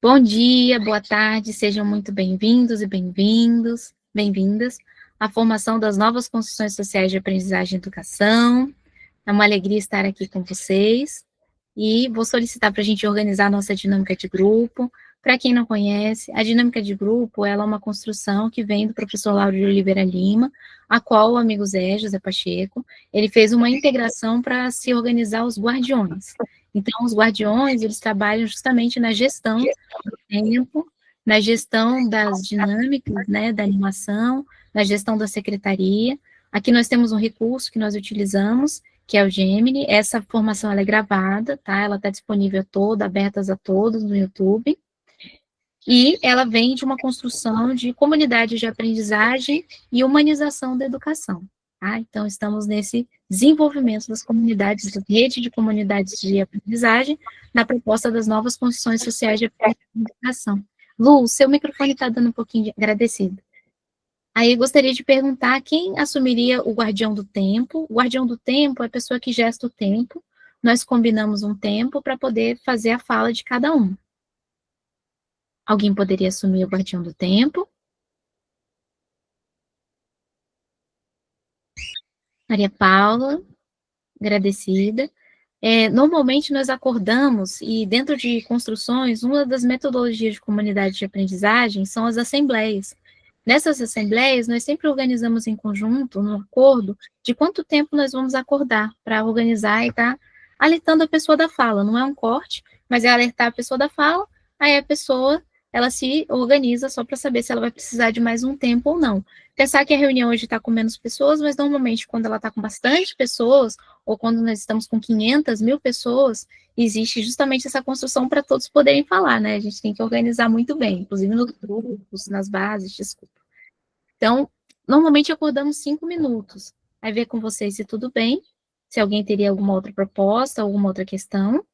Bom dia, boa tarde, sejam muito bem-vindos e bem-vindas à formação das novas construções sociais de aprendizagem e educação. É uma alegria estar aqui com vocês e vou solicitar para a gente organizar a nossa dinâmica de grupo. Para quem não conhece, a dinâmica de grupo ela é uma construção que vem do professor Lauro de Oliveira Lima, a qual o amigo José Pacheco, ele fez uma integração para se organizar os guardiões. Então, os guardiões, eles trabalham justamente na gestão do tempo, na gestão das dinâmicas, né, da animação, na gestão da secretaria. Aqui nós temos um recurso que nós utilizamos, que é o Gemini. Essa formação ela é gravada, tá? Ela está disponível toda, abertas a todos no YouTube. E ela vem de uma construção de comunidade de aprendizagem e humanização da educação. Tá? Então, estamos nesse desenvolvimento das comunidades, da rede de comunidades de aprendizagem, na proposta das novas construções sociais de aprendizagem e educação. Lu, seu microfone está dando um pouquinho de agradecido. Aí eu gostaria de perguntar quem assumiria o guardião do tempo. O guardião do tempo é a pessoa que gesta o tempo. Nós combinamos um tempo para poder fazer a fala de cada um. Alguém poderia assumir o guardião do tempo? Maria Paula, agradecida. Normalmente nós acordamos, e dentro de construções, uma das metodologias de comunidade de aprendizagem são as assembleias. Nessas assembleias, nós sempre organizamos em conjunto, no acordo, de quanto tempo nós vamos acordar, para organizar e estar alertando a pessoa da fala. Não é um corte, mas é alertar a pessoa da fala, aí a pessoa, ela se organiza só para saber se ela vai precisar de mais um tempo ou não. Pensar que a reunião hoje está com menos pessoas, mas normalmente quando ela está com bastante pessoas, ou quando nós estamos com 500 mil pessoas, existe justamente essa construção para todos poderem falar, né? A gente tem que organizar muito bem, inclusive nos grupos, nas bases, desculpa. Então, normalmente acordamos 5 minutos. Aí ver com vocês se tudo bem, se alguém teria alguma outra proposta, alguma outra questão.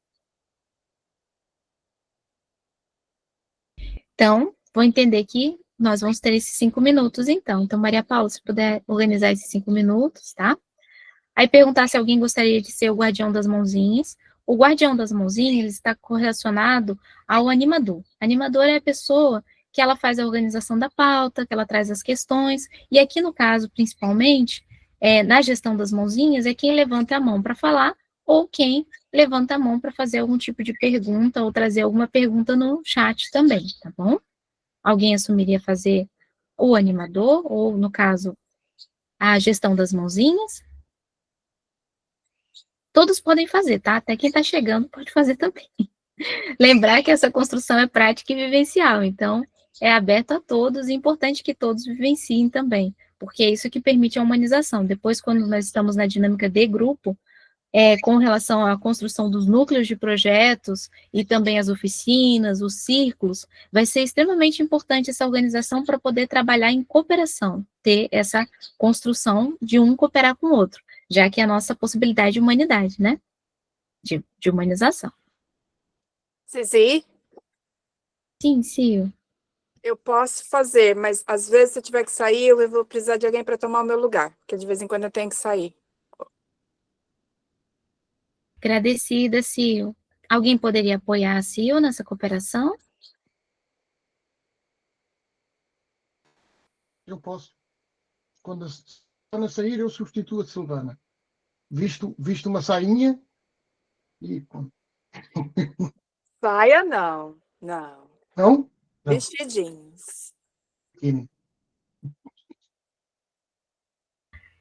Então, vou entender que nós vamos ter esses 5 minutos, então. Então, Maria Paula, se puder organizar esses 5 minutos, tá? Aí perguntar se alguém gostaria de ser o guardião das mãozinhas. O guardião das mãozinhas está correlacionado ao animador. Animador é a pessoa que ela faz a organização da pauta, que ela traz as questões, e aqui no caso, principalmente, na gestão das mãozinhas, é quem levanta a mão para falar, ou quem levanta a mão para fazer algum tipo de pergunta, ou trazer alguma pergunta no chat também, tá bom? Alguém assumiria fazer o animador, ou, no caso, a gestão das mãozinhas? Todos podem fazer, tá? Até quem está chegando pode fazer também. Lembrar que essa construção é prática e vivencial, então é aberto a todos, e é importante que todos vivenciem também, porque é isso que permite a humanização. Depois, quando nós estamos na dinâmica de grupo, com relação à construção dos núcleos de projetos e também as oficinas, os círculos, vai ser extremamente importante essa organização para poder trabalhar em cooperação, ter essa construção de um cooperar com o outro, já que é a nossa possibilidade de humanidade, né? De humanização. Cici, Sim, Sil. eu posso fazer, mas às vezes se eu tiver que sair, eu vou precisar de alguém para tomar o meu lugar, porque de vez em quando eu tenho que sair. Agradecida, Sil. Alguém poderia apoiar a Sil nessa cooperação? Eu posso. Quando a Silvana sair, eu substituo a Silvana. Visto uma sainha e pronto. Saia não, não. Não? Não. Vestidinhos. Sim.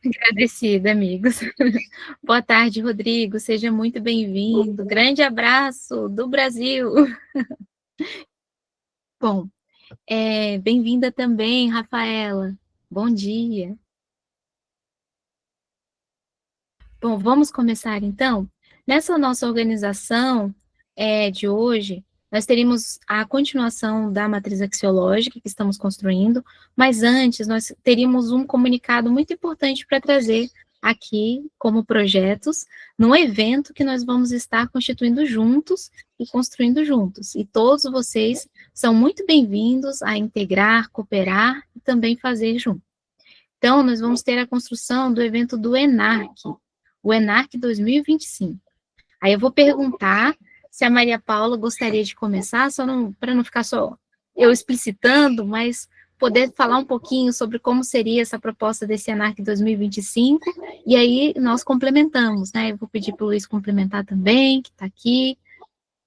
Agradecida, amigos. Boa tarde, Rodrigo. Seja muito bem-vindo. Grande abraço do Brasil. Bom, bem-vinda também, Rafaela. Bom dia. Bom, vamos começar então? Nessa nossa organização de hoje, nós teríamos a continuação da matriz axiológica que estamos construindo, mas antes nós teríamos um comunicado muito importante para trazer aqui como projetos, num evento que nós vamos estar constituindo juntos e construindo juntos. E todos vocês são muito bem-vindos a integrar, cooperar e também fazer junto. Então, nós vamos ter a construção do evento do ENARC, o ENARC 2025. Aí eu vou perguntar se a Maria Paula gostaria de começar, só para não ficar só eu explicitando, mas poder falar um pouquinho sobre como seria essa proposta desse ENARC 2025, e aí nós complementamos, né? Eu vou pedir para o Luiz complementar também, que está aqui,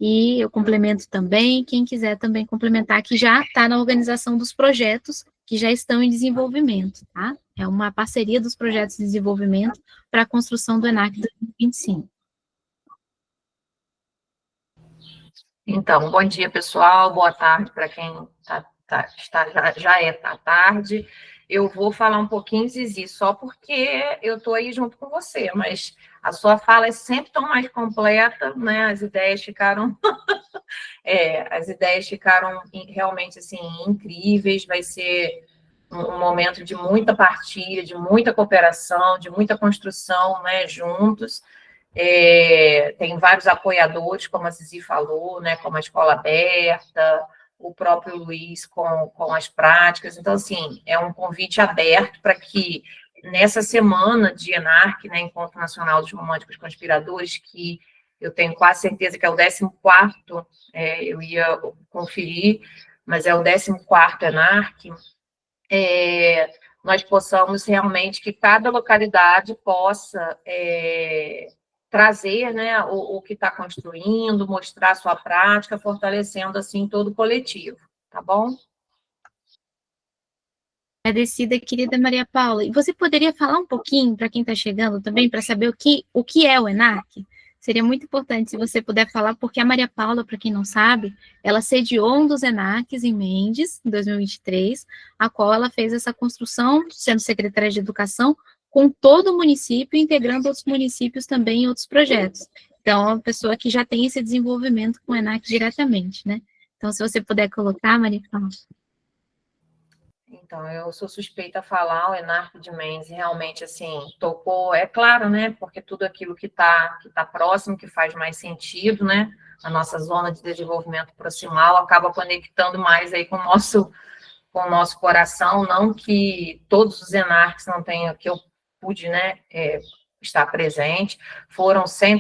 e eu complemento também, quem quiser também complementar, que já está na organização dos projetos que já estão em desenvolvimento, tá? É uma parceria dos projetos de desenvolvimento para a construção do ENARC 2025. Então, bom dia, pessoal, boa tarde para quem já é tarde. Eu vou falar um pouquinho, Zizi, só porque eu estou aí junto com você, mas a sua fala é sempre tão mais completa, né? As ideias ficaram realmente assim incríveis. Vai ser um momento de muita partilha, de muita cooperação, de muita construção, né, juntos. Tem vários apoiadores, como a Zizi falou, né, como a Escola Aberta, o próprio Luiz com as práticas. Então, assim, é um convite aberto para que, nessa semana de ENARC, né, Encontro Nacional dos Românticos Conspiradores, que eu tenho quase certeza que é o 14º, eu ia conferir, mas é o 14º ENARC, nós possamos realmente, que cada localidade possa trazer, né, o que está construindo, mostrar a sua prática, fortalecendo, assim, todo o coletivo, tá bom? Agradecida, querida Maria Paula. E você poderia falar um pouquinho, para quem está chegando também, para saber o que é o ENARC? Seria muito importante se você puder falar, porque a Maria Paula, para quem não sabe, ela sediou um dos ENARCs em Mendes, em 2023, a qual ela fez essa construção, sendo secretária de Educação, com todo o município, integrando outros municípios também em outros projetos. Então, é uma pessoa que já tem esse desenvolvimento com o ENARC diretamente, né? Então, se você puder colocar, Maria Paula. Então, eu sou suspeita a falar, o ENARC de Mendes realmente, assim, tocou, é claro, né, porque tudo aquilo que tá próximo, que faz mais sentido, né, a nossa zona de desenvolvimento proximal acaba conectando mais aí com o nosso coração, não que todos os ENARCs não tenham, que eu pude, né, estar presente,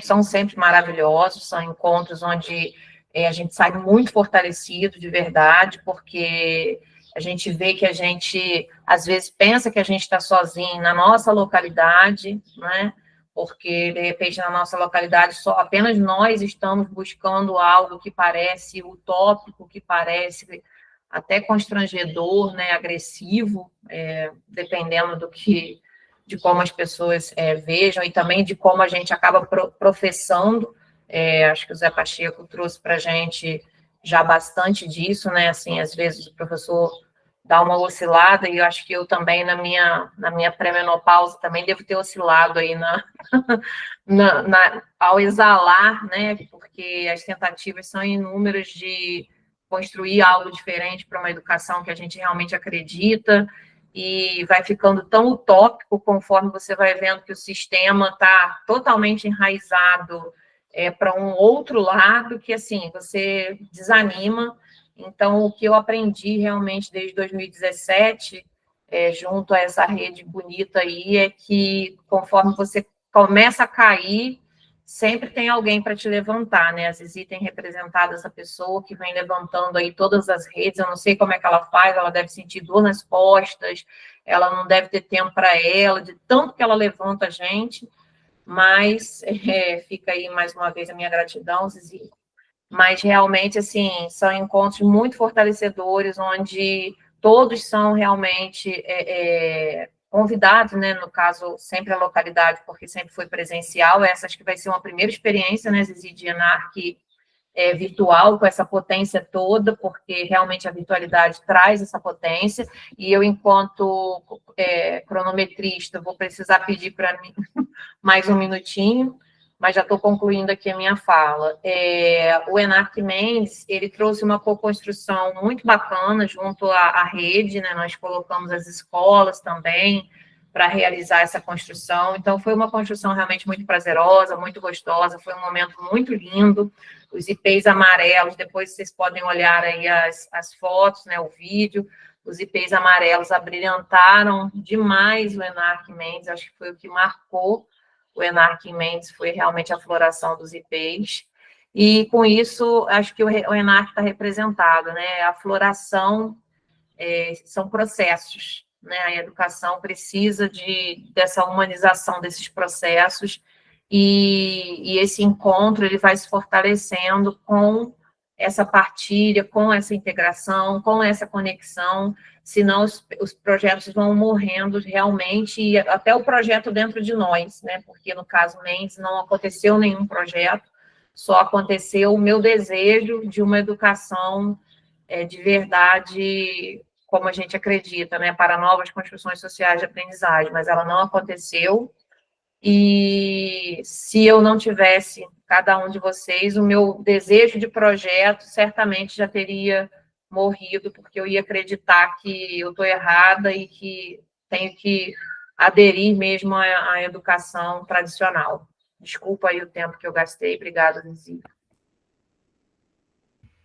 são sempre maravilhosos, são encontros onde a gente sai muito fortalecido, de verdade, porque a gente vê que a gente, às vezes, pensa que a gente está sozinho na nossa localidade, né? Porque, de repente, na nossa localidade, só apenas nós estamos buscando algo que parece utópico, que parece até constrangedor, né? Agressivo, dependendo de como as pessoas vejam e também de como a gente acaba professando. Acho que o Zé Pacheco trouxe para a gente já bastante disso, né? Assim, às vezes o professor dá uma oscilada, e eu acho que eu também, na minha pré-menopausa, também devo ter oscilado aí ao exalar, né? Porque as tentativas são inúmeras de construir algo diferente para uma educação que a gente realmente acredita, e vai ficando tão utópico conforme você vai vendo que o sistema está totalmente enraizado para um outro lado, que, assim, você desanima. Então, o que eu aprendi realmente desde 2017, junto a essa rede bonita aí, é que conforme você começa a cair, sempre tem alguém para te levantar, né? A Zizi tem representado essa pessoa que vem levantando aí todas as redes. Eu não sei como é que ela faz, ela deve sentir dor nas costas, ela não deve ter tempo para ela, de tanto que ela levanta a gente. Mas fica aí mais uma vez a minha gratidão, Zizi. Mas realmente, assim, são encontros muito fortalecedores, onde todos são realmente convidados, né? No caso, sempre a localidade, porque sempre foi presencial. Essa acho que vai ser uma primeira experiência, né, Zizi, de ENARC virtual, com essa potência toda, porque realmente a virtualidade traz essa potência, e eu, enquanto cronometrista, vou precisar pedir para mim mais um minutinho, mas já estou concluindo aqui a minha fala. O ENARC Mendes, ele trouxe uma co-construção muito bacana junto à rede, né? Nós colocamos as escolas também para realizar essa construção. Então, foi uma construção realmente muito prazerosa, muito gostosa, foi um momento muito lindo. Os ipês amarelos, depois vocês podem olhar aí as fotos, né, o vídeo, os ipês amarelos abrilhantaram demais o ENARC Mendes, acho que foi o que marcou o ENARC Mendes, foi realmente a floração dos ipês. E, com isso, acho que o ENARC está representado, né? A floração são processos, né? A educação precisa dessa humanização desses processos, e esse encontro ele vai se fortalecendo com essa partilha, com essa integração, com essa conexão, senão os projetos vão morrendo realmente, e até o projeto dentro de nós, né? Porque, no caso Mendes, não aconteceu nenhum projeto, só aconteceu o meu desejo de uma educação de verdade, como a gente acredita, né? Para novas construções sociais de aprendizagem, mas ela não aconteceu. E se eu não tivesse cada um de vocês, o meu desejo de projeto certamente já teria morrido, porque eu ia acreditar que eu estou errada e que tenho que aderir mesmo à educação tradicional. Desculpa aí o tempo que eu gastei. Obrigada, Zizi.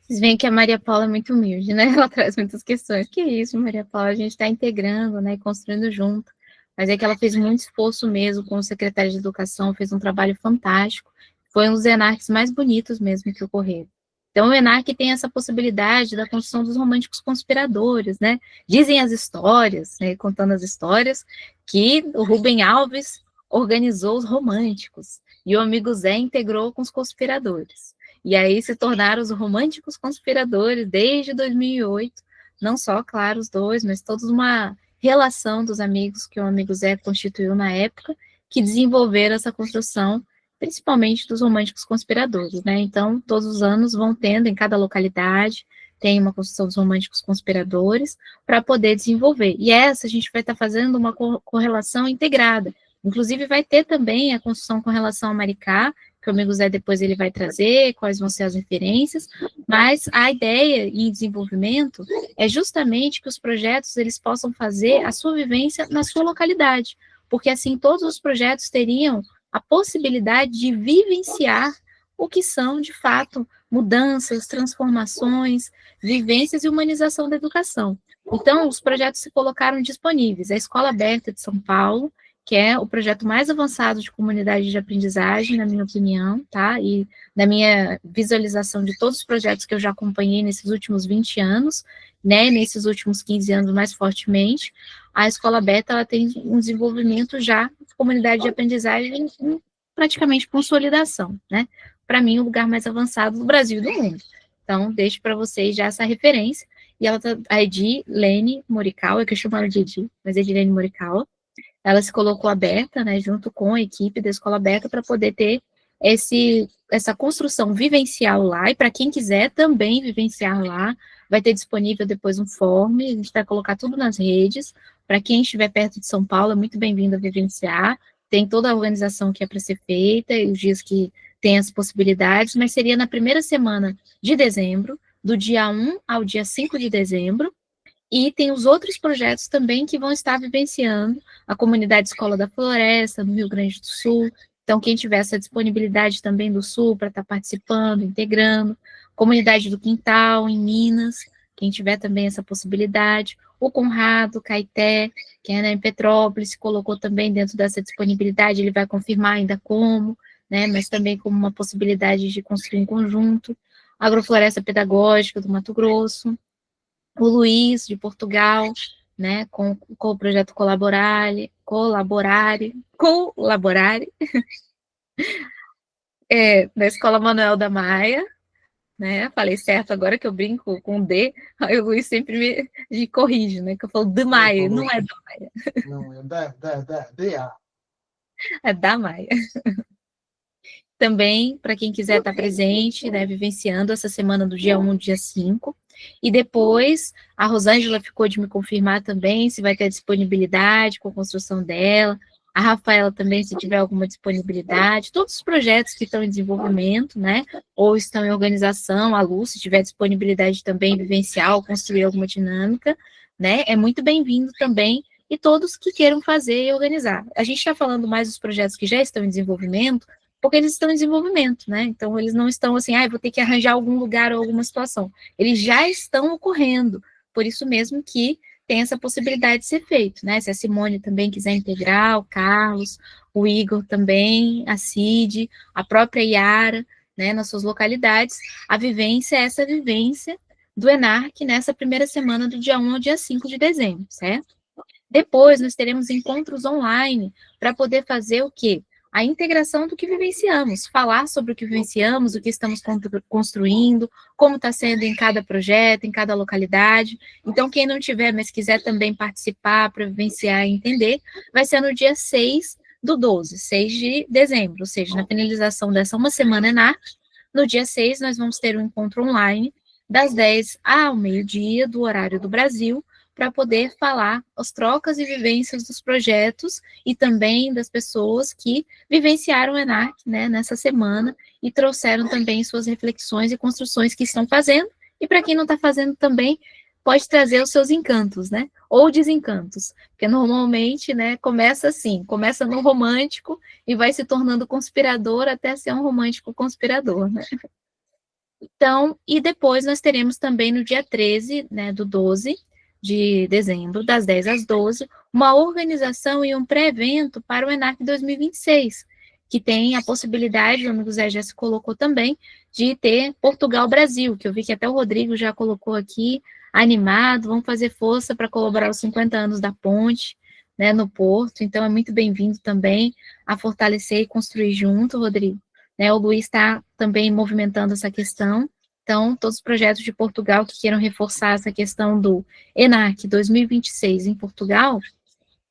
Vocês veem que a Maria Paula é muito humilde, né? Ela traz muitas questões. Que isso, Maria Paula? A gente está integrando, né? Construindo junto. Mas é que ela fez muito esforço mesmo com o secretário de Educação, fez um trabalho fantástico. Foi um dos ENARCs mais bonitos mesmo que ocorreram. Então, o ENARC tem essa possibilidade da construção dos românticos conspiradores, né? Dizem as histórias, né, contando as histórias, que o Rubem Alves organizou os românticos, e o amigo Zé integrou com os conspiradores. E aí se tornaram os românticos conspiradores desde 2008, não só, claro, os dois, mas todos uma relação dos amigos que o amigo Zé constituiu na época, que desenvolveram essa construção, principalmente dos românticos conspiradores, né? Então, todos os anos vão tendo, em cada localidade, tem uma construção dos românticos conspiradores, para poder desenvolver. E essa a gente vai estar fazendo uma correlação integrada. Inclusive, vai ter também a construção com relação a Maricá, que o amigo Zé depois ele vai trazer, quais vão ser as referências, mas a ideia em desenvolvimento é justamente que os projetos eles possam fazer a sua vivência na sua localidade, porque assim todos os projetos teriam a possibilidade de vivenciar o que são, de fato, mudanças, transformações, vivências e humanização da educação. Então, os projetos se colocaram disponíveis. A Escola Aberta de São Paulo, que é o projeto mais avançado de comunidade de aprendizagem, na minha opinião, tá? E na minha visualização de todos os projetos que eu já acompanhei nesses últimos 20 anos, né, nesses últimos 15 anos mais fortemente, a Escola Aberta, ela tem um desenvolvimento já de comunidade de aprendizagem em praticamente consolidação, né? Para mim, o lugar mais avançado do Brasil e do mundo. Então, deixo para vocês já essa referência. E ela tá, a Edilene Morikawa, que eu chamo ela de Edi, mas Edilene Morikawa, ela se colocou aberta, né, junto com a equipe da Escola Aberta, para poder ter essa construção vivencial lá, e para quem quiser também vivenciar lá, vai ter disponível depois um form, a gente vai colocar tudo nas redes, para quem estiver perto de São Paulo, é muito bem-vindo a vivenciar, tem toda a organização que é para ser feita, e os dias que tem as possibilidades, mas seria na primeira semana de dezembro, do dia 1 ao dia 5 de dezembro, e tem os outros projetos também que vão estar vivenciando a comunidade Escola da Floresta, no Rio Grande do Sul. Então, quem tiver essa disponibilidade também do Sul para estar participando, integrando, comunidade do Quintal, em Minas, quem tiver também essa possibilidade, o Conrado Caeté, que é em Petrópolis, se colocou também dentro dessa disponibilidade, ele vai confirmar ainda como, né, mas também como uma possibilidade de construir em conjunto, a Agrofloresta Pedagógica do Mato Grosso, o Luiz, de Portugal, né, com o projeto Colaborare, da Escola Manuel da Maia, né, falei certo agora que eu brinco com D, aí o Luiz sempre me corrige, né, que eu falo de Maia, não é da Maia. Não, é da. É da Maia. Também, para quem quiser estar presente, né, vivenciando essa semana do dia 1 ao dia 5, e depois a Rosângela ficou de me confirmar também se vai ter disponibilidade com a construção dela, a Rafaela também, se tiver alguma disponibilidade, todos os projetos que estão em desenvolvimento, né, ou estão em organização, a Lu, se tiver disponibilidade também vivencial, construir alguma dinâmica, né, é muito bem-vindo também, e todos que queiram fazer e organizar. A gente está falando mais dos projetos que já estão em desenvolvimento, porque eles estão em desenvolvimento, né? Então, eles não estão assim, vou ter que arranjar algum lugar ou alguma situação. Eles já estão ocorrendo, por isso mesmo que tem essa possibilidade de ser feito, né? Se a Simone também quiser integrar, o Carlos, o Igor também, a Cid, a própria Yara, né, nas suas localidades, essa vivência do ENARC nessa primeira semana do dia 1 ao dia 5 de dezembro, certo? Depois, nós teremos encontros online para poder fazer o quê? A integração do que vivenciamos, falar sobre o que vivenciamos, o que estamos construindo, como está sendo em cada projeto, em cada localidade. Então, quem não tiver, mas quiser também participar para vivenciar e entender, vai ser no dia 6 do 12, 6 de dezembro, ou seja, na finalização dessa uma semana ENARC, no dia 6 nós vamos ter um encontro online, das 10 ao meio-dia, do horário do Brasil, para poder falar as trocas e vivências dos projetos e também das pessoas que vivenciaram o ENARC, né, nessa semana e trouxeram também suas reflexões e construções que estão fazendo, e para quem não está fazendo também, pode trazer os seus encantos, né, ou desencantos, porque normalmente, né, começa assim, começa no romântico e vai se tornando conspirador até ser um romântico conspirador, né. Então, e depois nós teremos também no dia 13, né, do 12 de dezembro, das 10 às 12, uma organização e um pré-evento para o ENARC 2026, que tem a possibilidade, o amigo Zé já se colocou também, de ter Portugal-Brasil, que eu vi que até o Rodrigo já colocou aqui, animado, vamos fazer força para colaborar os 50 anos da ponte, né, no Porto, então é muito bem-vindo também a fortalecer e construir junto, Rodrigo. Né, o Luiz está também movimentando essa questão. Então, todos os projetos de Portugal que queiram reforçar essa questão do ENARC 2026 em Portugal,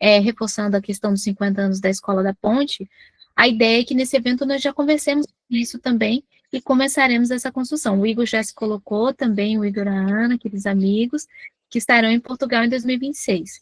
reforçando a questão dos 50 anos da Escola da Ponte, a ideia é que nesse evento nós já conversemos isso também e começaremos essa construção. O Igor já se colocou também, o Igor e a Ana, aqueles amigos, que estarão em Portugal em 2026.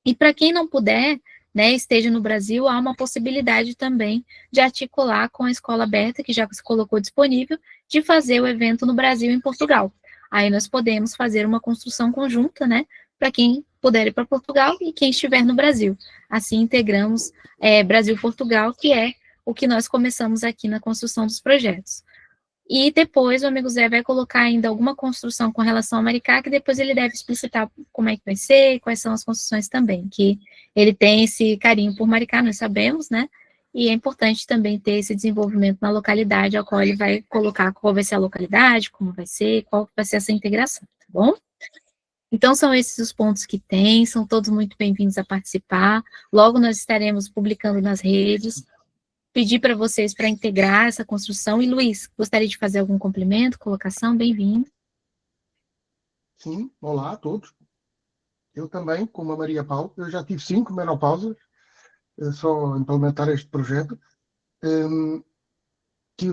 E para quem não puder, né, esteja no Brasil, há uma possibilidade também de articular com a Escola Aberta, que já se colocou disponível, de fazer o evento no Brasil e em Portugal. Aí nós podemos fazer uma construção conjunta, né, para quem puder ir para Portugal e quem estiver no Brasil. Assim integramos Brasil-Portugal, que é o que nós começamos aqui na construção dos projetos. E depois o amigo Zé vai colocar ainda alguma construção com relação ao Maricá, que depois ele deve explicitar como é que vai ser, quais são as construções também, que ele tem esse carinho por Maricá, nós sabemos, né? E é importante também ter esse desenvolvimento na localidade, ao qual ele vai colocar qual vai ser a localidade, como vai ser, qual vai ser essa integração, tá bom? Então, são esses os pontos que tem, são todos muito bem-vindos a participar. Logo nós estaremos publicando nas redes, pedir para vocês para integrar essa construção. E, Luiz, gostaria de fazer algum complemento, colocação? Bem-vindo. Sim, olá a todos. Eu também, como a Maria Paula, eu já tive 5 menopausas, só implementar este projeto. Que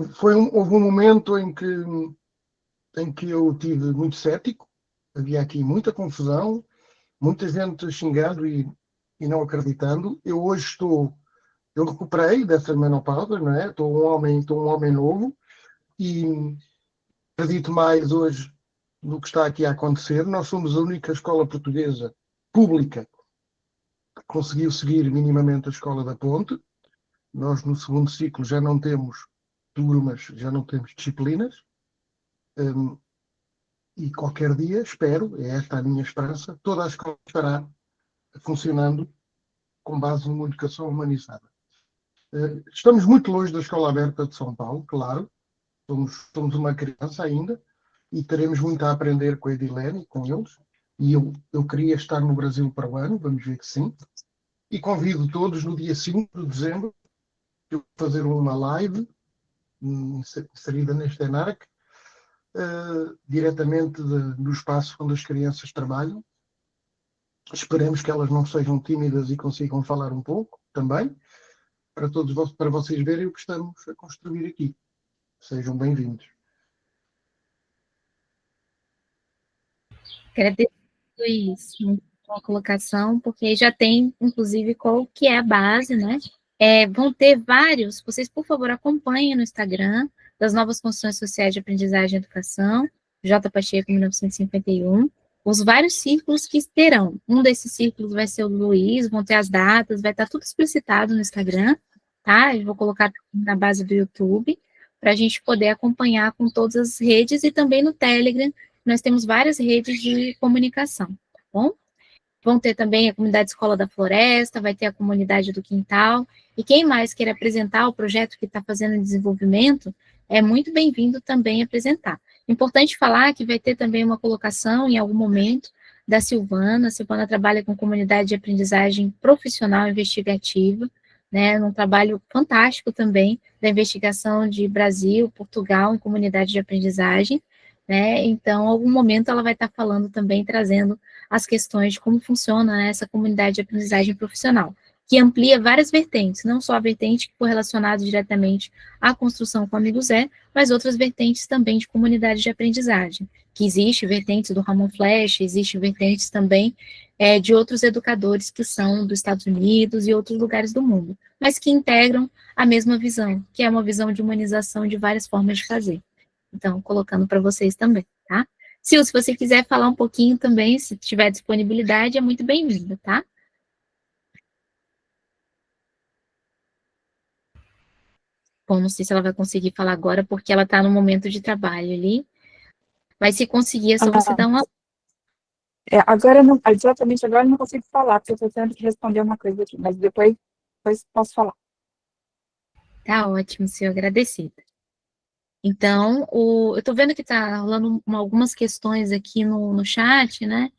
houve um momento em que eu tive muito cético, havia aqui muita confusão, muita gente xingando e não acreditando. Eu recuperei dessa menopausa, não é? Estou um homem novo e acredito mais hoje no que está aqui a acontecer. Nós somos a única escola portuguesa pública que conseguiu seguir minimamente a Escola da Ponte. Nós no segundo ciclo já não temos turmas, já não temos disciplinas. E qualquer dia, espero, é esta a minha esperança, toda a escola estará funcionando com base numa educação humanizada. Estamos muito longe da Escola Aberta de São Paulo, claro. Somos uma criança ainda e teremos muito a aprender com a Edilene e com eles. E eu queria estar no Brasil para o ano, vamos ver que sim. E convido todos no dia 5 de dezembro a fazer uma live inserida neste ENARC, diretamente no espaço onde as crianças trabalham. Esperemos que elas não sejam tímidas e consigam falar um pouco também, para vocês verem o que estamos a construir aqui. Sejam bem-vindos. Agradeço, Luiz, muito boa colocação, porque já tem, inclusive, qual que é a base, né? Vão ter vários, vocês, por favor, acompanhem no Instagram, das Novas Construções Sociais de Aprendizagem e Educação, J. Pacheco, 1951, os vários círculos que terão. Um desses círculos vai ser o Luiz, vão ter as datas, vai estar tudo explicitado no Instagram, tá? Eu vou colocar na base do YouTube, para a gente poder acompanhar com todas as redes e também no Telegram, nós temos várias redes de comunicação, tá bom? Vão ter também a comunidade Escola da Floresta, vai ter a comunidade do Quintal, e quem mais queira apresentar o projeto que está fazendo em desenvolvimento, é muito bem-vindo também apresentar. Importante falar que vai ter também uma colocação em algum momento da Silvana. A Silvana trabalha com comunidade de aprendizagem profissional investigativa, né, num trabalho fantástico também da investigação de Brasil, Portugal, em comunidade de aprendizagem, né, então, em algum momento ela vai estar falando também, trazendo as questões de como funciona, né, essa comunidade de aprendizagem profissional, que amplia várias vertentes, não só a vertente que for relacionada diretamente à construção com o Amigo Zé, mas outras vertentes também de comunidade de aprendizagem, que existe vertentes do Ramon Flecha, existe vertentes também de outros educadores que são dos Estados Unidos e outros lugares do mundo, mas que integram a mesma visão, que é uma visão de humanização de várias formas de fazer. Então, colocando para vocês também, tá? Sil, se você quiser falar um pouquinho também, se tiver disponibilidade, é muito bem-vinda, tá? Bom, não sei se ela vai conseguir falar agora, porque ela está no momento de trabalho ali, mas se conseguir, é só você dar uma... Agora, não, exatamente agora eu não consigo falar, porque eu estou tendo que responder uma coisa aqui, mas depois posso falar. Tá ótimo, Sil, agradecida. Então, eu estou vendo que está rolando algumas questões aqui no chat, né?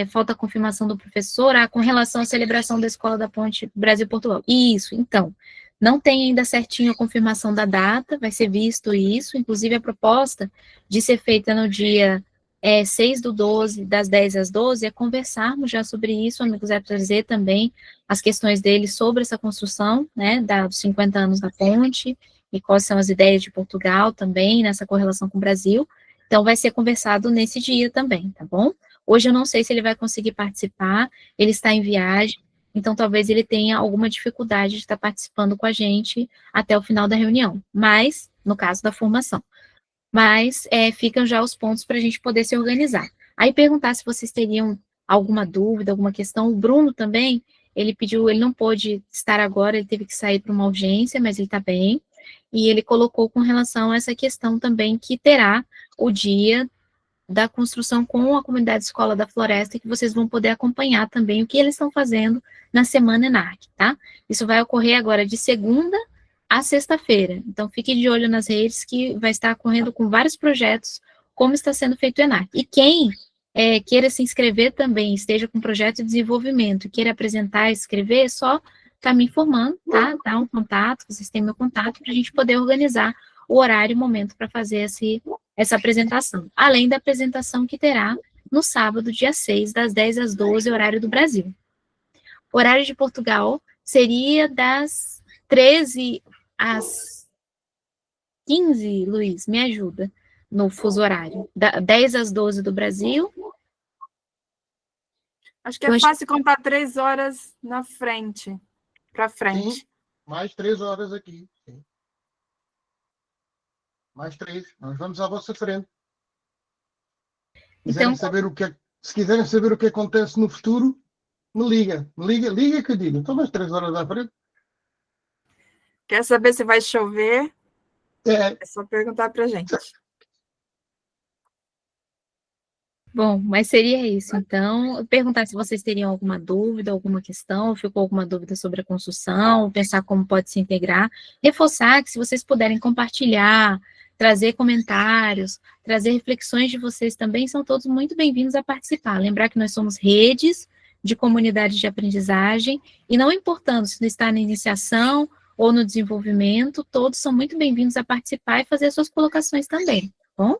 Falta a confirmação do professor, com relação à celebração da Escola da Ponte Brasil-Portugal. Isso, então, não tem ainda certinho a confirmação da data, vai ser visto isso, inclusive a proposta de ser feita no dia 6/12, das 10 às 12, é conversarmos já sobre isso, o amigo Zé trazer também as questões dele sobre essa construção, né, dos 50 anos da ponte, e quais são as ideias de Portugal também, nessa correlação com o Brasil. Então, vai ser conversado nesse dia também, tá bom? Hoje eu não sei se ele vai conseguir participar, ele está em viagem, então talvez ele tenha alguma dificuldade de estar participando com a gente até o final da reunião, mas, no caso da formação. Mas ficam já os pontos para a gente poder se organizar. Aí perguntar se vocês teriam alguma dúvida, alguma questão. O Bruno também, ele pediu, ele não pôde estar agora, ele teve que sair para uma urgência, mas ele está bem, e ele colocou com relação a essa questão também que terá o dia da construção com a comunidade Escola da Floresta, que vocês vão poder acompanhar também o que eles estão fazendo na Semana ENARC, tá? Isso vai ocorrer agora de segunda a sexta-feira, então fique de olho nas redes que vai estar ocorrendo com vários projetos, como está sendo feito o ENARC. E quem queira se inscrever também, esteja com projeto de desenvolvimento, queira apresentar e escrever, é só estar me informando, tá? Dá um contato, vocês têm meu contato, para a gente poder organizar o horário e o momento para fazer essa apresentação, além da apresentação que terá no sábado, dia 6, das 10 às 12, horário do Brasil. O horário de Portugal seria das 13 às 15, Luiz, me ajuda, no fuso horário. 10 às 12 do Brasil. Acho que é fácil contar 3 horas na frente, para frente. Sim, mais 3 horas aqui. Sim. Mais 3. Nós vamos à vossa frente. Então, Se quiserem saber o que acontece no futuro, liga que eu digo. Então, mais 3 horas à frente. Quer saber se vai chover? É só perguntar para a gente. Bom, mas seria isso. Então, perguntar se vocês teriam alguma dúvida, alguma questão, ficou alguma dúvida sobre a construção, pensar como pode se integrar, reforçar que se vocês puderem compartilhar, trazer comentários, trazer reflexões de vocês também, são todos muito bem-vindos a participar. Lembrar que nós somos redes de comunidades de aprendizagem, e não importando se está na iniciação ou no desenvolvimento, todos são muito bem-vindos a participar e fazer suas colocações também, tá bom?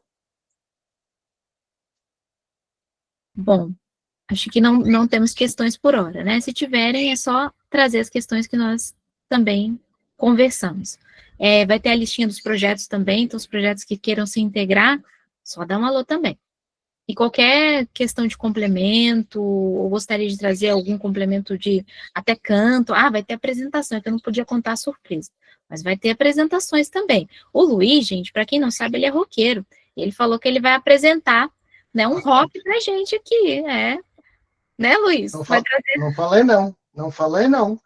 Bom, acho que não temos questões por hora, né? Se tiverem, é só trazer as questões que nós também conversamos. Vai ter a listinha dos projetos também, então os projetos que queiram se integrar, só dá um alô também. E qualquer questão de complemento, ou gostaria de trazer algum complemento de até canto, vai ter apresentação, então eu não podia contar a surpresa, mas vai ter apresentações também. O Luiz, gente, para quem não sabe, ele é roqueiro, ele falou que ele vai apresentar, né, um rock pra gente aqui, né, Luiz? Não falei não.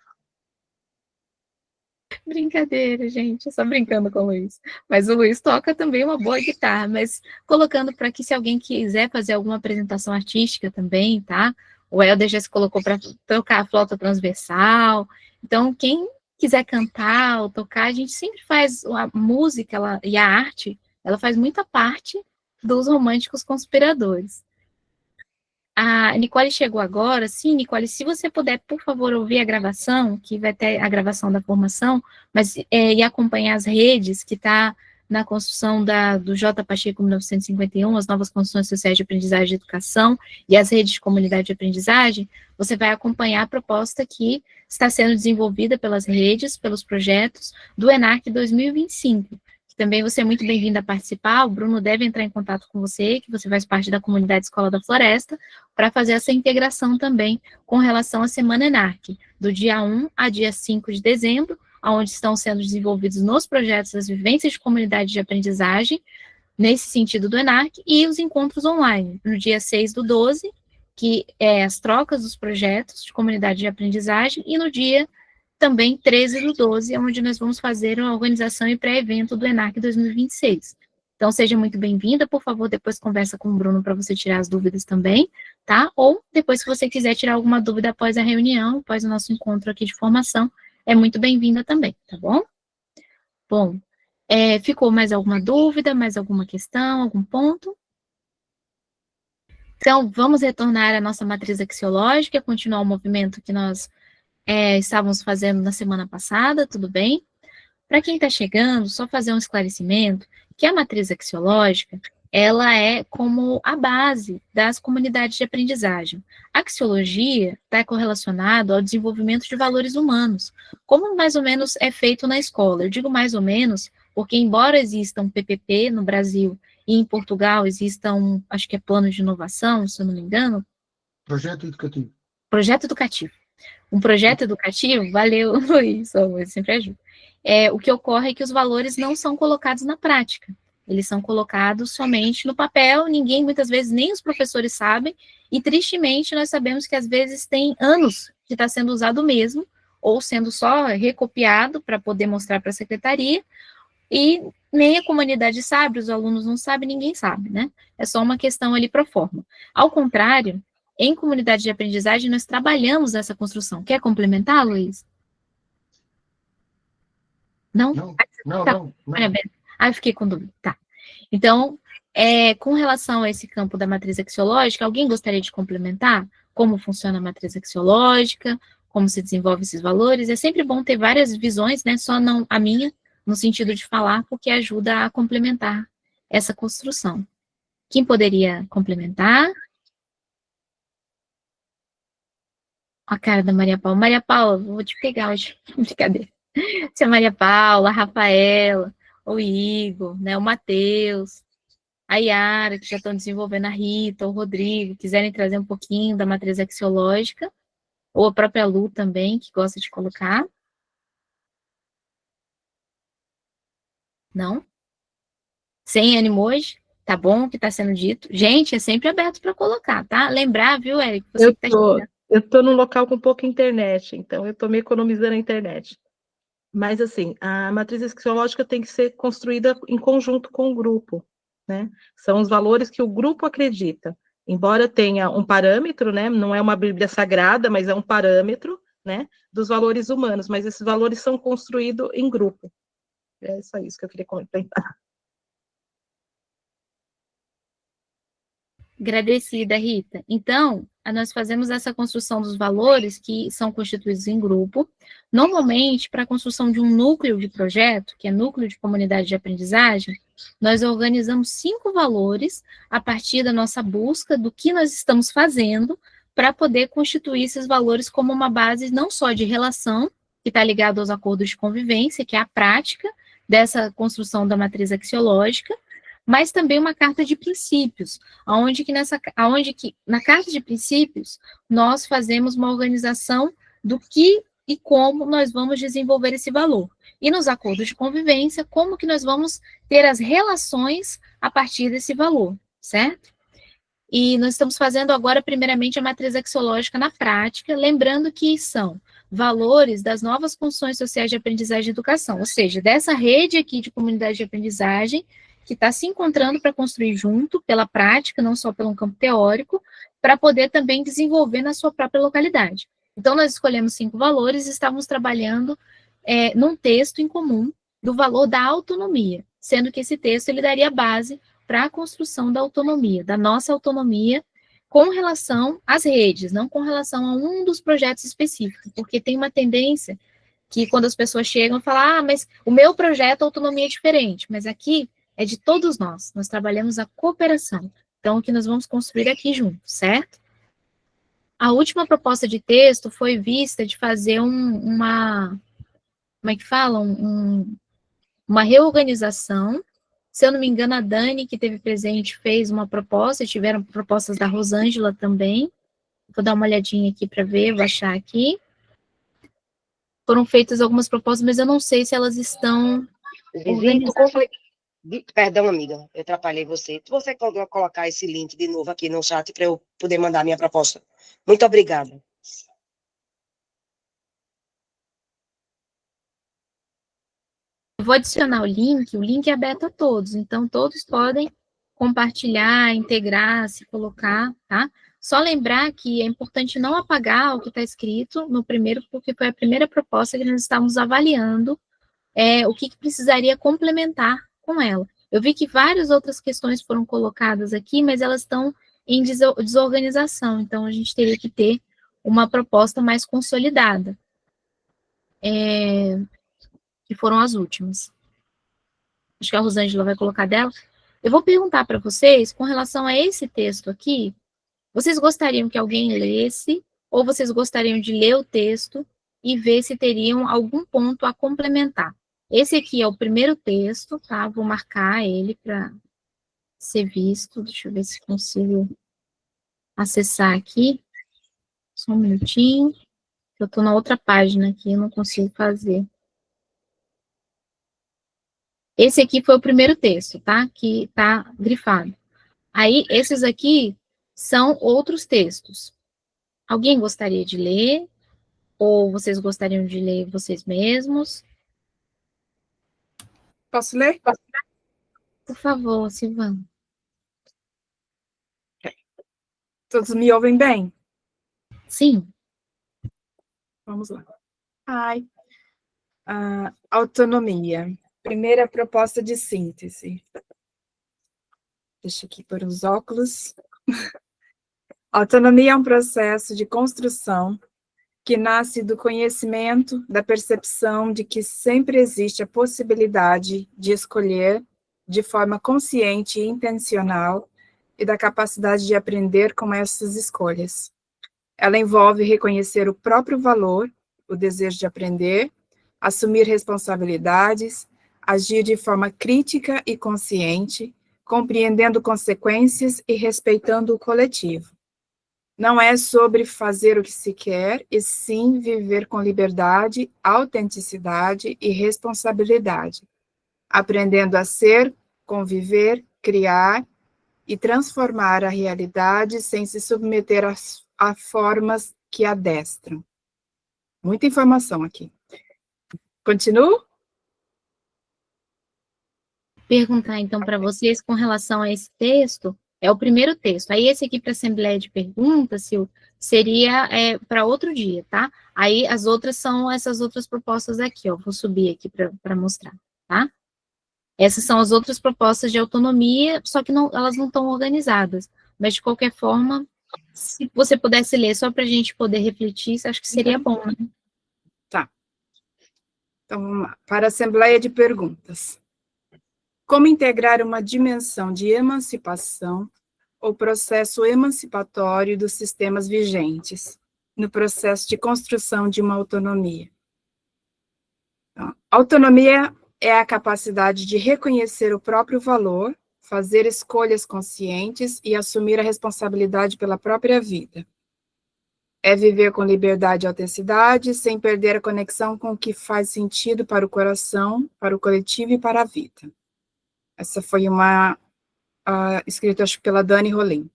Brincadeira, gente, só brincando com o Luiz. Mas o Luiz toca também uma boa guitarra, mas colocando para que se alguém quiser fazer alguma apresentação artística também, tá? O Helder já se colocou para tocar a flauta transversal. Então, quem quiser cantar ou tocar, a gente sempre faz a música e a arte, ela faz muita parte dos românticos conspiradores. A Nicole chegou agora. Sim, Nicole, se você puder, por favor, ouvir a gravação, que vai ter a gravação da formação, mas e acompanhar as redes que está na construção do J. Pacheco 1951, as novas construções sociais de aprendizagem e educação, e as redes de comunidade de aprendizagem, você vai acompanhar a proposta que está sendo desenvolvida pelas redes, pelos projetos do ENARC 2025. Também você é muito bem-vindo a participar. O Bruno deve entrar em contato com você, que você faz parte da comunidade Escola da Floresta, para fazer essa integração também com relação à Semana ENARC, do dia 1 a dia 5 de dezembro, onde estão sendo desenvolvidos nos projetos as vivências de comunidade de aprendizagem, nesse sentido do ENARC, e os encontros online, no dia 6/12, que é as trocas dos projetos de comunidade de aprendizagem, e no dia também 13/12, onde nós vamos fazer a organização e pré-evento do ENARC 2026. Então, seja muito bem-vinda, por favor, depois conversa com o Bruno para você tirar as dúvidas também, tá? Ou depois, se você quiser tirar alguma dúvida após a reunião, após o nosso encontro aqui de formação, é muito bem-vinda também, tá bom? Bom, ficou mais alguma dúvida, mais alguma questão, algum ponto? Então, vamos retornar à nossa matriz axiológica, continuar o movimento que nós estávamos fazendo na semana passada, tudo bem? Para quem está chegando, só fazer um esclarecimento, que a matriz axiológica, ela é como a base das comunidades de aprendizagem. A axiologia está correlacionada ao desenvolvimento de valores humanos, como mais ou menos é feito na escola. Eu digo mais ou menos, porque embora exista um PPP no Brasil e em Portugal exista acho que é plano de inovação, se eu não me engano. Projeto educativo. Projeto educativo. Um projeto educativo, valeu, Luiz, eu sempre ajudo. O que ocorre é que os valores não são colocados na prática, eles são colocados somente no papel, ninguém, muitas vezes, nem os professores sabem, e tristemente nós sabemos que às vezes tem anos que está sendo usado o mesmo, ou sendo só recopiado para poder mostrar para a secretaria, e nem a comunidade sabe, os alunos não sabem, ninguém sabe, né? É só uma questão ali pro forma. Ao contrário, em comunidade de aprendizagem, nós trabalhamos essa construção. Quer complementar, Luiz? Não? Não. Eu fiquei com dúvida. Tá. Então, com relação a esse campo da matriz axiológica, alguém gostaria de complementar como funciona a matriz axiológica, como se desenvolve esses valores? É sempre bom ter várias visões, né? Só não a minha, no sentido de falar, porque ajuda a complementar essa construção. Quem poderia complementar? A cara da Maria Paula. Maria Paula, vou te pegar hoje. Brincadeira. Se a Maria Paula, a Rafaela, o Igor, né, o Matheus, a Yara, que já estão desenvolvendo, a Rita, o Rodrigo, quiserem trazer um pouquinho da matriz axiológica, ou a própria Lu também, que gosta de colocar. Não? Sem ânimo hoje? Tá bom o que está sendo dito? Gente, é sempre aberto para colocar, tá? Lembrar, viu, Érico? Eu estou num local com pouca internet, então eu estou me economizando a internet. Mas, assim, a matriz axiológica tem que ser construída em conjunto com o grupo, né? São os valores que o grupo acredita. Embora tenha um parâmetro, né? Não é uma Bíblia sagrada, mas é um parâmetro, né? Dos valores humanos, mas esses valores são construídos em grupo. É só isso que eu queria comentar. Agradecida, Rita. Então, nós fazemos essa construção dos valores que são constituídos em grupo. Normalmente, para a construção de um núcleo de projeto, que é núcleo de comunidade de aprendizagem, nós organizamos 5 valores a partir da nossa busca do que nós estamos fazendo para poder constituir esses valores como uma base não só de relação, que está ligado aos acordos de convivência, que é a prática dessa construção da matriz axiológica, mas também uma carta de princípios, onde que na carta de princípios nós fazemos uma organização do que e como nós vamos desenvolver esse valor. E nos acordos de convivência, como que nós vamos ter as relações a partir desse valor, certo? E nós estamos fazendo agora, primeiramente, a matriz axiológica na prática, lembrando que são valores das novas construções sociais de aprendizagem e educação, ou seja, dessa rede aqui de comunidade de aprendizagem, que está se encontrando para construir junto, pela prática, não só pelo campo teórico, para poder também desenvolver na sua própria localidade. Então, nós escolhemos 5 valores e estávamos trabalhando num texto em comum do valor da autonomia, sendo que esse texto ele daria base para a construção da autonomia, da nossa autonomia, com relação às redes, não com relação a um dos projetos específicos, porque tem uma tendência que quando as pessoas chegam, falam, mas o meu projeto, a autonomia é diferente, mas aqui é de todos nós trabalhamos a cooperação, então o que nós vamos construir aqui juntos, certo? A última proposta de texto foi vista de fazer como é que fala? Uma reorganização. Se eu não me engano, a Dani, que teve presente, fez uma proposta, tiveram propostas da Rosângela também. Vou dar uma olhadinha aqui para ver, vou achar aqui. Foram feitas algumas propostas, mas eu não sei se elas estão organizadas. Perdão, amiga, eu atrapalhei você. Se você colocar esse link de novo aqui no chat para eu poder mandar a minha proposta. Muito obrigada. Eu vou adicionar o link é aberto a todos, então todos podem compartilhar, integrar, se colocar, tá? Só lembrar que é importante não apagar o que está escrito no primeiro, porque foi a primeira proposta que nós estávamos avaliando, o que precisaria complementar com ela. Eu vi que várias outras questões foram colocadas aqui, mas elas estão em desorganização, então a gente teria que ter uma proposta mais consolidada, que foram as últimas. Acho que a Rosângela vai colocar dela. Eu vou perguntar para vocês, com relação a esse texto aqui, vocês gostariam que alguém lesse, ou vocês gostariam de ler o texto e ver se teriam algum ponto a complementar? Esse aqui é o primeiro texto, tá? Vou marcar ele para ser visto. Deixa eu ver se consigo acessar aqui. Só um minutinho. Eu estou na outra página aqui, eu não consigo fazer. Esse aqui foi o primeiro texto, tá? Que tá grifado. Aí, esses aqui são outros textos. Alguém gostaria de ler? Ou vocês gostariam de ler vocês mesmos? Posso ler? Por favor, Silvana. Todos me ouvem bem? Sim. Vamos lá. Autonomia. Primeira proposta de síntese. Deixa aqui por os óculos. Autonomia é um processo de construção que nasce do conhecimento, da percepção de que sempre existe a possibilidade de escolher de forma consciente e intencional e da capacidade de aprender com essas escolhas. Ela envolve reconhecer o próprio valor, o desejo de aprender, assumir responsabilidades, agir de forma crítica e consciente, compreendendo consequências e respeitando o coletivo. Não é sobre fazer o que se quer, e sim viver com liberdade, autenticidade e responsabilidade, aprendendo a ser, conviver, criar e transformar a realidade sem se submeter a formas que adestram. Muita informação aqui. Continuo? Perguntar, então, para vocês, com relação a esse texto, é o primeiro texto. Aí, esse aqui para a Assembleia de Perguntas, Sil, seria para outro dia, tá? Aí, as outras são essas outras propostas aqui, ó. Vou subir aqui para mostrar, tá? Essas são as outras propostas de autonomia, só que elas não estão organizadas. Mas, de qualquer forma, se você pudesse ler só para a gente poder refletir, acho que seria bom, né? Tá. Então, vamos lá. Para a Assembleia de Perguntas. Como integrar uma dimensão de emancipação ou processo emancipatório dos sistemas vigentes no processo de construção de uma autonomia? Então, autonomia é a capacidade de reconhecer o próprio valor, fazer escolhas conscientes e assumir a responsabilidade pela própria vida. É viver com liberdade e autenticidade, sem perder a conexão com o que faz sentido para o coração, para o coletivo e para a vida. Essa foi uma escrita, acho, pela Dani Rolim.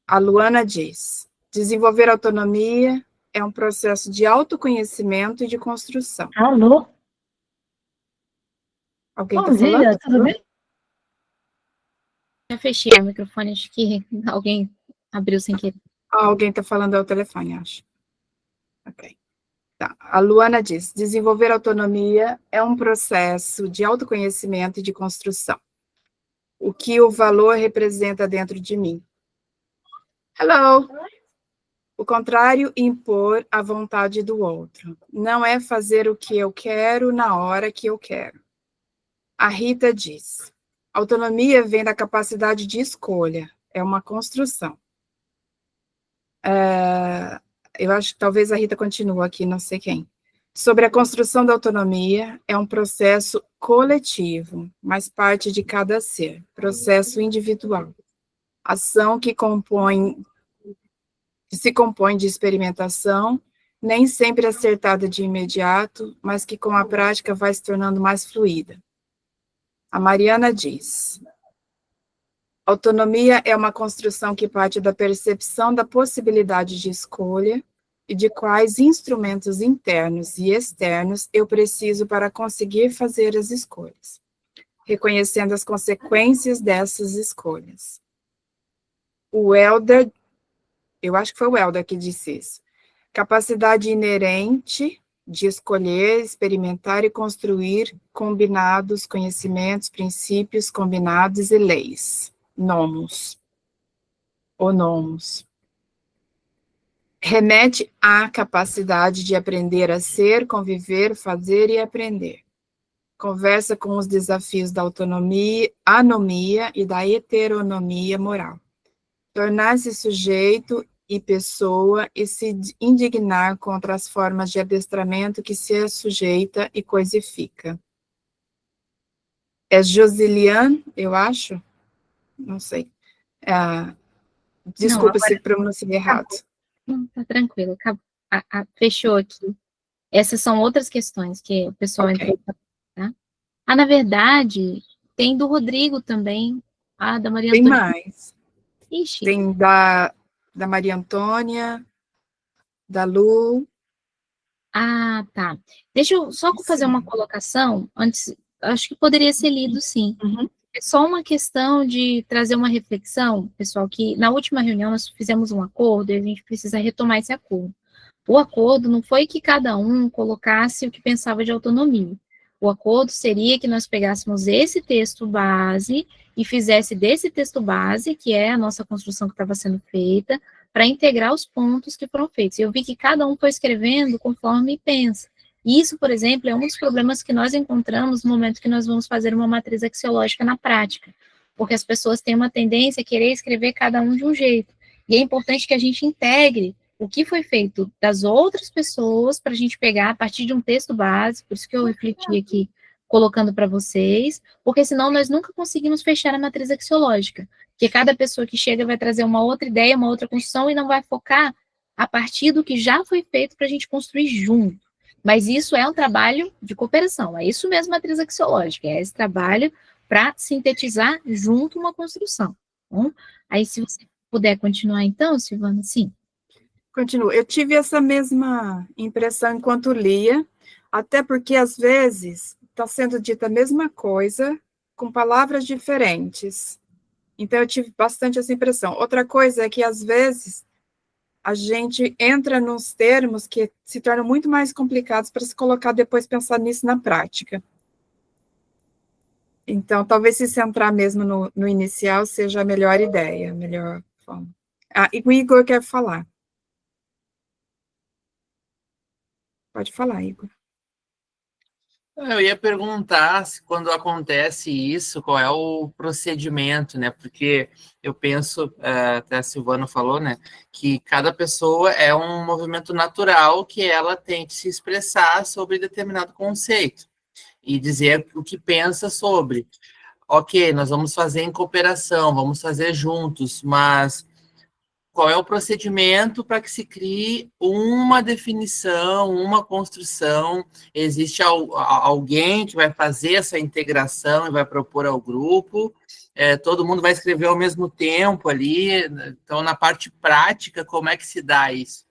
A Luana diz: desenvolver autonomia é um processo de autoconhecimento e de construção. Alô? Alguém Bom está falando? dia, tudo bem? Já fechei o microfone, acho que alguém abriu sem querer. Alguém está falando ao telefone, acho. Ok. Tá. A Luana diz, desenvolver autonomia é um processo de autoconhecimento e de construção. O que o valor representa dentro de mim. Hello! O contrário, impor a vontade do outro. Não é fazer o que eu quero na hora que eu quero. A Rita diz, autonomia vem da capacidade de escolha, é uma construção. Eu acho que talvez a Rita continue aqui, não sei quem. Sobre a construção da autonomia, é um processo coletivo, mas parte de cada ser, processo individual. Ação que se compõe de experimentação, nem sempre acertada de imediato, mas que com a prática vai se tornando mais fluida. A Mariana diz, autonomia é uma construção que parte da percepção da possibilidade de escolha e de quais instrumentos internos e externos eu preciso para conseguir fazer as escolhas, reconhecendo as consequências dessas escolhas. O Helder, eu acho que foi o Helder que disse isso, capacidade inerente de escolher, experimentar e construir combinados, conhecimentos, princípios combinados e leis, nomos, ou nomos. Remete à capacidade de aprender a ser, conviver, fazer e aprender. Conversa com os desafios da autonomia, anomia e da heteronomia moral. Tornar-se sujeito e pessoa e se indignar contra as formas de adestramento que se sujeita e coisifica. É Josiliane, eu acho? Não sei. Desculpa se pronunciei errado. Não, tá tranquilo. Fechou aqui. Essas são outras questões que o pessoal entrou. Tá? Na verdade, tem do Rodrigo também. Da Maria Tem Antônia. mais. Ixi. Tem da Maria Antônia, da Lu. Tá. Deixa eu só fazer uma colocação antes. Acho que poderia ser lido, sim. Uhum. É só uma questão de trazer uma reflexão, pessoal, que na última reunião nós fizemos um acordo e a gente precisa retomar esse acordo. O acordo não foi que cada um colocasse o que pensava de autonomia. O acordo seria que nós pegássemos esse texto base e fizesse desse texto base, que é a nossa construção que estava sendo feita, para integrar os pontos que foram feitos. Eu vi que cada um foi escrevendo conforme pensa. E isso, por exemplo, é um dos problemas que nós encontramos no momento que nós vamos fazer uma matriz axiológica na prática, porque as pessoas têm uma tendência a querer escrever cada um de um jeito. E é importante que a gente integre o que foi feito das outras pessoas para a gente pegar a partir de um texto base, por isso que eu refleti aqui, colocando para vocês, porque senão nós nunca conseguimos fechar a matriz axiológica, porque cada pessoa que chega vai trazer uma outra ideia, uma outra construção, e não vai focar a partir do que já foi feito para a gente construir junto. Mas isso é um trabalho de cooperação, é isso mesmo, matriz axiológica, é esse trabalho para sintetizar junto uma construção. Bom, aí se você puder continuar então, Silvana, sim. Continuo. Eu tive essa mesma impressão enquanto lia, até porque às vezes está sendo dita a mesma coisa com palavras diferentes. Então eu tive bastante essa impressão. Outra coisa é que às vezes a gente entra nos termos que se tornam muito mais complicados para se colocar depois pensar nisso na prática. Então, talvez se centrar mesmo no inicial seja a melhor ideia, a melhor forma. E o Igor quer falar. Pode falar, Igor. Eu ia perguntar se quando acontece isso, qual é o procedimento, né? Porque eu penso, até a Silvana falou, né? Que cada pessoa é um movimento natural que ela tem que se expressar sobre determinado conceito e dizer o que pensa sobre. Ok, nós vamos fazer em cooperação, vamos fazer juntos, mas qual é o procedimento para que se crie uma definição, uma construção? Existe alguém que vai fazer essa integração e vai propor ao grupo? Todo mundo vai escrever ao mesmo tempo ali? Então, na parte prática, como é que se dá isso?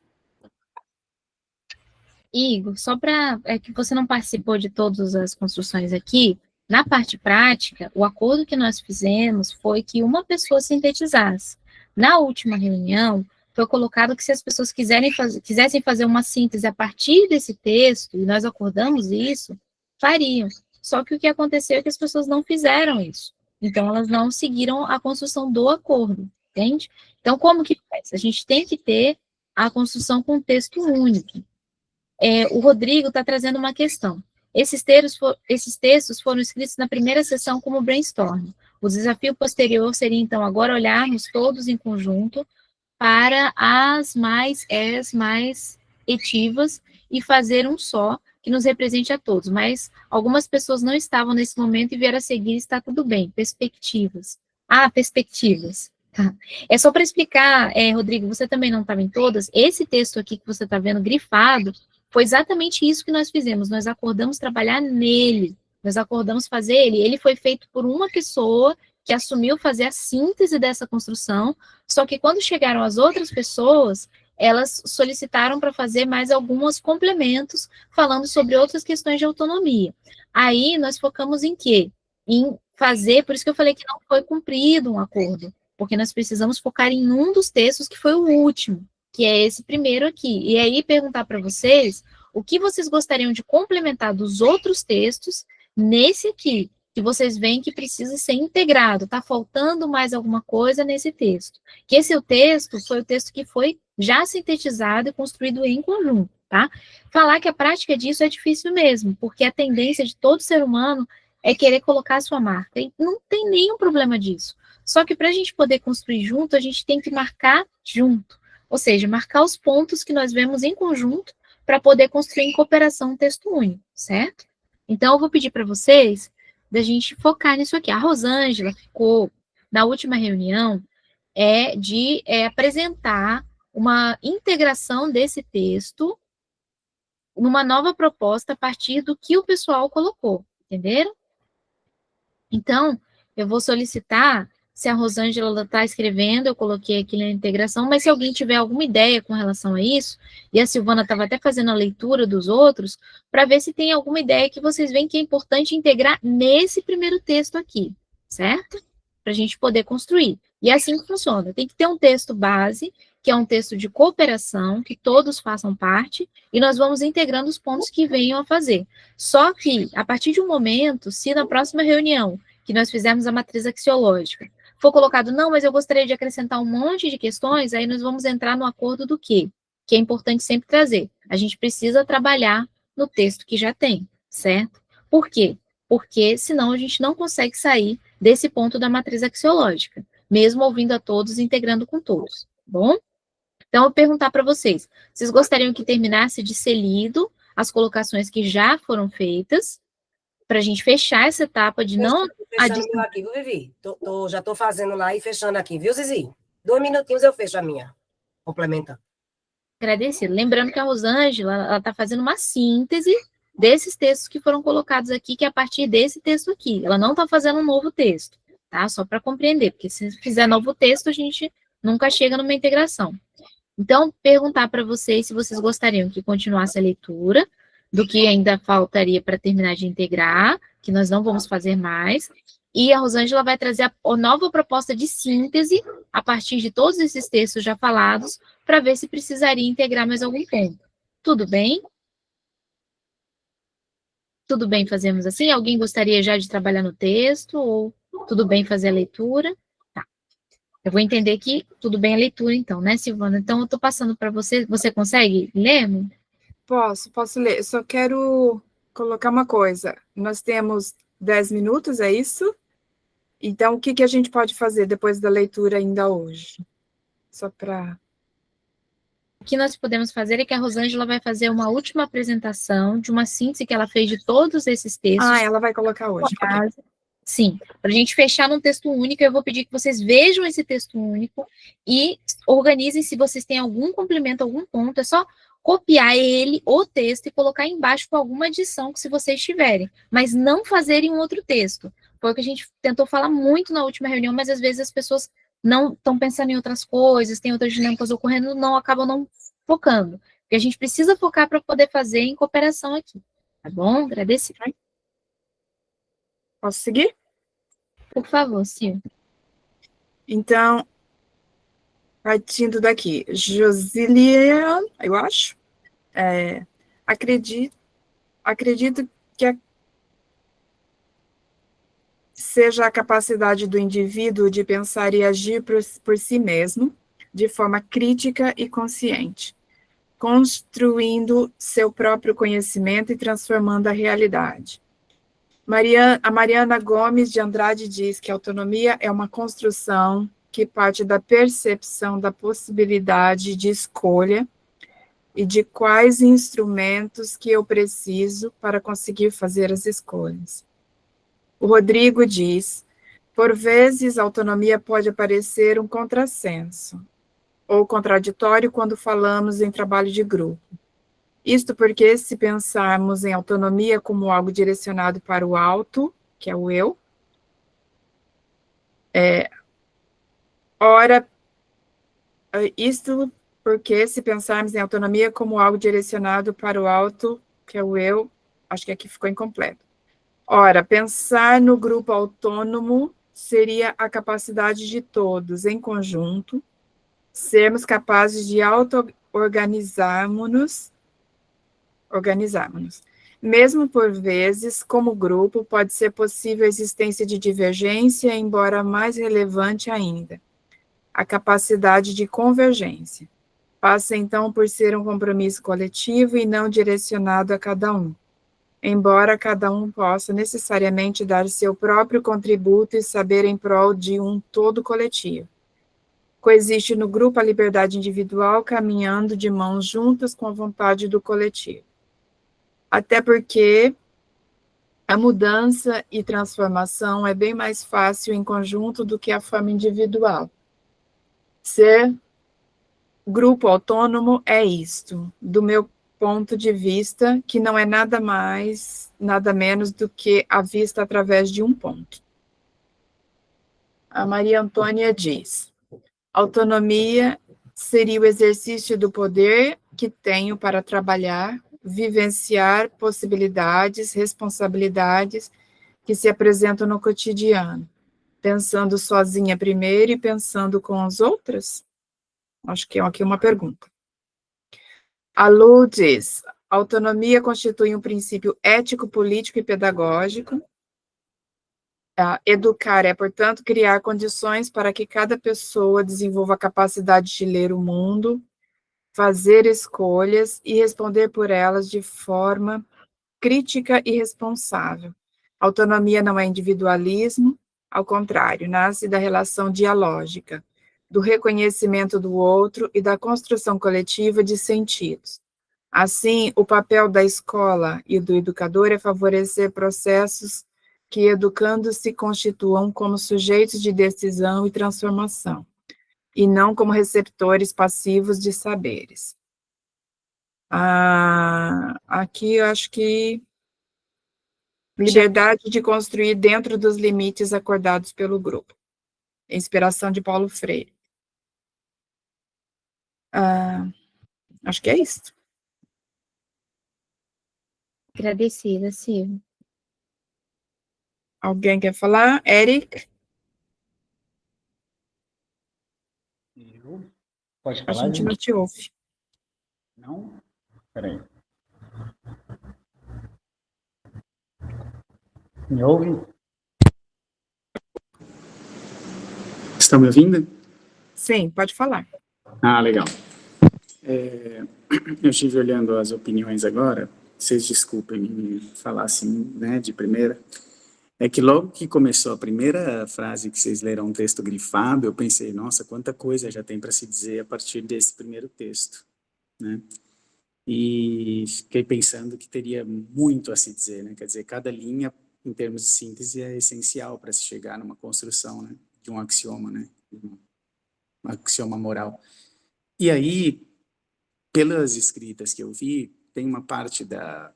Igor, só para que você não participou de todas as construções aqui, na parte prática, o acordo que nós fizemos foi que uma pessoa sintetizasse. Na última reunião, foi colocado que se as pessoas quisessem fazer uma síntese a partir desse texto, e nós acordamos isso, fariam. Só que o que aconteceu é que as pessoas não fizeram isso. Então, elas não seguiram a construção do acordo, entende? Então, como que faz? A gente tem que ter a construção com texto único. O Rodrigo está trazendo uma questão. Esses textos foram escritos na primeira sessão como brainstorm. O desafio posterior seria, então, agora olharmos todos em conjunto para as mais etivas e fazer um só que nos represente a todos. Mas algumas pessoas não estavam nesse momento e vieram a seguir, está tudo bem. Perspectivas. Perspectivas. Tá. É só para explicar, Rodrigo, você também não estava em todas. Esse texto aqui que você está vendo grifado foi exatamente isso que nós fizemos. Nós acordamos trabalhar nele. Nós acordamos fazer ele. Ele foi feito por uma pessoa que assumiu fazer a síntese dessa construção, só que quando chegaram as outras pessoas, elas solicitaram para fazer mais alguns complementos, falando sobre outras questões de autonomia. Aí, nós focamos em quê? Em fazer, por isso que eu falei que não foi cumprido um acordo, porque nós precisamos focar em um dos textos que foi o último, que é esse primeiro aqui. E aí, perguntar para vocês, o que vocês gostariam de complementar dos outros textos nesse aqui, que vocês veem que precisa ser integrado, está faltando mais alguma coisa nesse texto. Que esse texto foi o texto que foi já sintetizado e construído em conjunto, tá? Falar que a prática disso é difícil mesmo, porque a tendência de todo ser humano é querer colocar a sua marca, e não tem nenhum problema disso. Só que para a gente poder construir junto, a gente tem que marcar junto, ou seja, marcar os pontos que nós vemos em conjunto para poder construir em cooperação um texto único, certo? Então, eu vou pedir para vocês da gente focar nisso aqui. A Rosângela ficou, na última reunião, de apresentar uma integração desse texto numa nova proposta a partir do que o pessoal colocou, entenderam? Então, eu vou solicitar, se a Rosângela está escrevendo, eu coloquei aqui na integração, mas se alguém tiver alguma ideia com relação a isso, e a Silvana estava até fazendo a leitura dos outros, para ver se tem alguma ideia que vocês veem que é importante integrar nesse primeiro texto aqui, certo? Para a gente poder construir. E é assim que funciona. Tem que ter um texto base, que é um texto de cooperação, que todos façam parte, e nós vamos integrando os pontos que venham a fazer. Só que, a partir de um momento, se na próxima reunião, que nós fizermos a matriz axiológica, for colocado, não, mas eu gostaria de acrescentar um monte de questões, aí nós vamos entrar no acordo do quê? Que é importante sempre trazer. A gente precisa trabalhar no texto que já tem, certo? Por quê? Porque senão a gente não consegue sair desse ponto da matriz axiológica, mesmo ouvindo a todos e integrando com todos, tá bom? Então, eu vou perguntar para vocês, vocês gostariam que terminasse de ser lido as colocações que já foram feitas, para a gente fechar essa etapa de não... Fechando meu aqui, viu, Vivi? Já estou fazendo lá e fechando aqui, viu, Zizi? 2 minutinhos eu fecho a minha, complementando. Agradecer. Lembrando que a Rosângela, ela está fazendo uma síntese desses textos que foram colocados aqui, que é a partir desse texto aqui. Ela não está fazendo um novo texto, tá? Só para compreender, porque se fizer novo texto, a gente nunca chega numa integração. Então, perguntar para vocês se vocês gostariam que continuasse a leitura, do que ainda faltaria para terminar de integrar, que nós não vamos fazer mais, e a Rosângela vai trazer a nova proposta de síntese, a partir de todos esses textos já falados, para ver se precisaria integrar mais algum ponto. Tudo bem? Tudo bem fazermos assim? Alguém gostaria já de trabalhar no texto, ou tudo bem fazer a leitura? Tá. Eu vou entender que tudo bem a leitura, então, né, Silvana? Então, eu estou passando para você. Você consegue ler? Posso ler. Eu só quero colocar uma coisa. Nós temos 10 minutos, é isso? Então, o que a gente pode fazer depois da leitura ainda hoje? Só para... O que nós podemos fazer é que a Rosângela vai fazer uma última apresentação de uma síntese que ela fez de todos esses textos. ela vai colocar hoje. Okay. Sim, para a gente fechar num texto único, eu vou pedir que vocês vejam esse texto único e organizem se vocês têm algum complemento, algum ponto, é só copiar ele, o texto, e colocar embaixo com alguma adição que se vocês tiverem, mas não fazerem um outro texto. Foi o que a gente tentou falar muito na última reunião, mas às vezes as pessoas não estão pensando em outras coisas, tem outras dinâmicas ocorrendo, acabam não focando. Porque a gente precisa focar para poder fazer em cooperação aqui. Tá bom? Agradeço. Posso seguir? Por favor, Sil. Então, partindo daqui, Josilian, eu acho, acredito que seja a capacidade do indivíduo de pensar e agir por si mesmo, de forma crítica e consciente, construindo seu próprio conhecimento e transformando a realidade. A Mariana Gomes de Andrade diz que a autonomia é uma construção que parte da percepção da possibilidade de escolha e de quais instrumentos que eu preciso para conseguir fazer as escolhas. O Rodrigo diz, por vezes a autonomia pode parecer um contrassenso ou contraditório quando falamos em trabalho de grupo. Isto porque, se pensarmos em autonomia como algo direcionado para o alto, que é o eu, isto porque, se pensarmos em autonomia como algo direcionado para o alto, que é o eu, acho que aqui ficou incompleto. Ora, pensar no grupo autônomo seria a capacidade de todos, em conjunto, sermos capazes de auto-organizarmos, Mesmo por vezes, como grupo, pode ser possível a existência de divergência, embora mais relevante ainda, a capacidade de convergência. Passa, então, por ser um compromisso coletivo e não direcionado a cada um, embora cada um possa necessariamente dar seu próprio contributo e saber em prol de um todo coletivo. Coexiste no grupo a liberdade individual caminhando de mãos juntas com a vontade do coletivo. Até porque a mudança e transformação é bem mais fácil em conjunto do que a forma individual. Ser grupo autônomo é isto, do meu ponto de vista, que não é nada mais, nada menos do que a vista através de um ponto. A Maria Antônia diz, autonomia seria o exercício do poder que tenho para trabalhar, vivenciar possibilidades, responsabilidades que se apresentam no cotidiano, pensando sozinha primeiro e pensando com as outras? Acho que é aqui uma pergunta. A Lu diz, autonomia constitui um princípio ético, político e pedagógico. Educar é, portanto, criar condições para que cada pessoa desenvolva a capacidade de ler o mundo, fazer escolhas e responder por elas de forma crítica e responsável. Autonomia não é individualismo, ao contrário, nasce da relação dialógica, do reconhecimento do outro e da construção coletiva de sentidos. Assim, o papel da escola e do educador é favorecer processos que, educando, se constituam como sujeitos de decisão e transformação, e não como receptores passivos de saberes. Aqui eu acho que liberdade de construir dentro dos limites acordados pelo grupo. Inspiração de Paulo Freire. Acho que é isso. Agradecida, Silvia. Alguém quer falar? Eric? Pode A falar, gente não te ouve. Não? Peraí. Me ouve? Estão me ouvindo? Sim, pode falar. Ah, legal. Eu estive olhando as opiniões agora, vocês desculpem me falar assim, né, de primeira. É que logo que começou a primeira frase que vocês leram um texto grifado, eu pensei, nossa, quanta coisa já tem para se dizer a partir desse primeiro texto, né? E fiquei pensando que teria muito a se dizer, né? Quer dizer, cada linha, em termos de síntese, é essencial para se chegar numa construção, né, de um axioma, né? Um axioma moral. E aí, pelas escritas que eu vi, tem uma parte das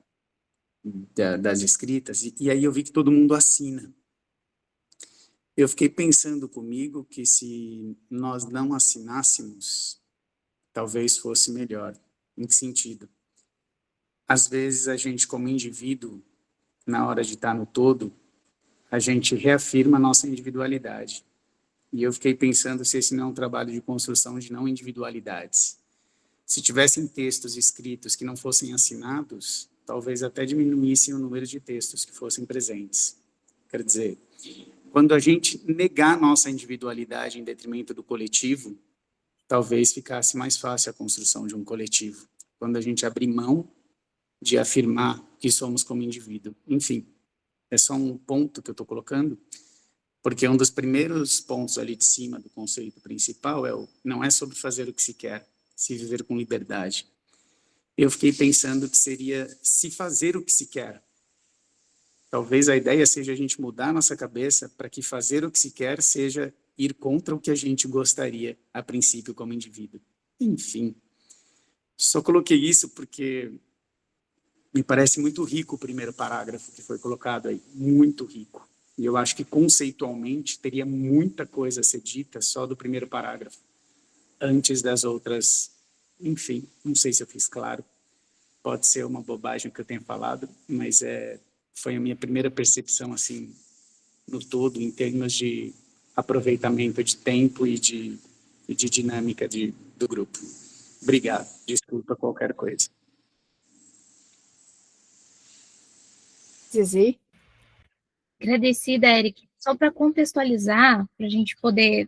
escritas, e aí eu vi que todo mundo assina. Eu fiquei pensando comigo que se nós não assinássemos, talvez fosse melhor. Em que sentido? Às vezes a gente, como indivíduo, na hora de estar no todo, a gente reafirma a nossa individualidade. E eu fiquei pensando se esse não é um trabalho de construção de não individualidades. Se tivessem textos escritos que não fossem assinados, talvez até diminuíssem o número de textos que fossem presentes. Quer dizer, quando a gente negar nossa individualidade em detrimento do coletivo, talvez ficasse mais fácil a construção de um coletivo. Quando a gente abrir mão de afirmar que somos como indivíduo. Enfim, é só um ponto que eu estou colocando, porque um dos primeiros pontos ali de cima do conceito principal não é sobre fazer o que se quer, se viver com liberdade. Eu fiquei pensando que seria se fazer o que se quer. Talvez a ideia seja a gente mudar a nossa cabeça para que fazer o que se quer seja ir contra o que a gente gostaria, a princípio, como indivíduo. Enfim, só coloquei isso porque me parece muito rico o primeiro parágrafo que foi colocado aí, muito rico. E eu acho que conceitualmente teria muita coisa a ser dita só do primeiro parágrafo, antes das outras. Enfim, não sei se eu fiz claro. Pode ser uma bobagem que eu tenha falado, mas foi a minha primeira percepção, assim, no todo, em termos de aproveitamento de tempo e de dinâmica do grupo. Obrigado. Desculpa qualquer coisa. Zizi? Agradecida, Eric. Só para contextualizar, para a gente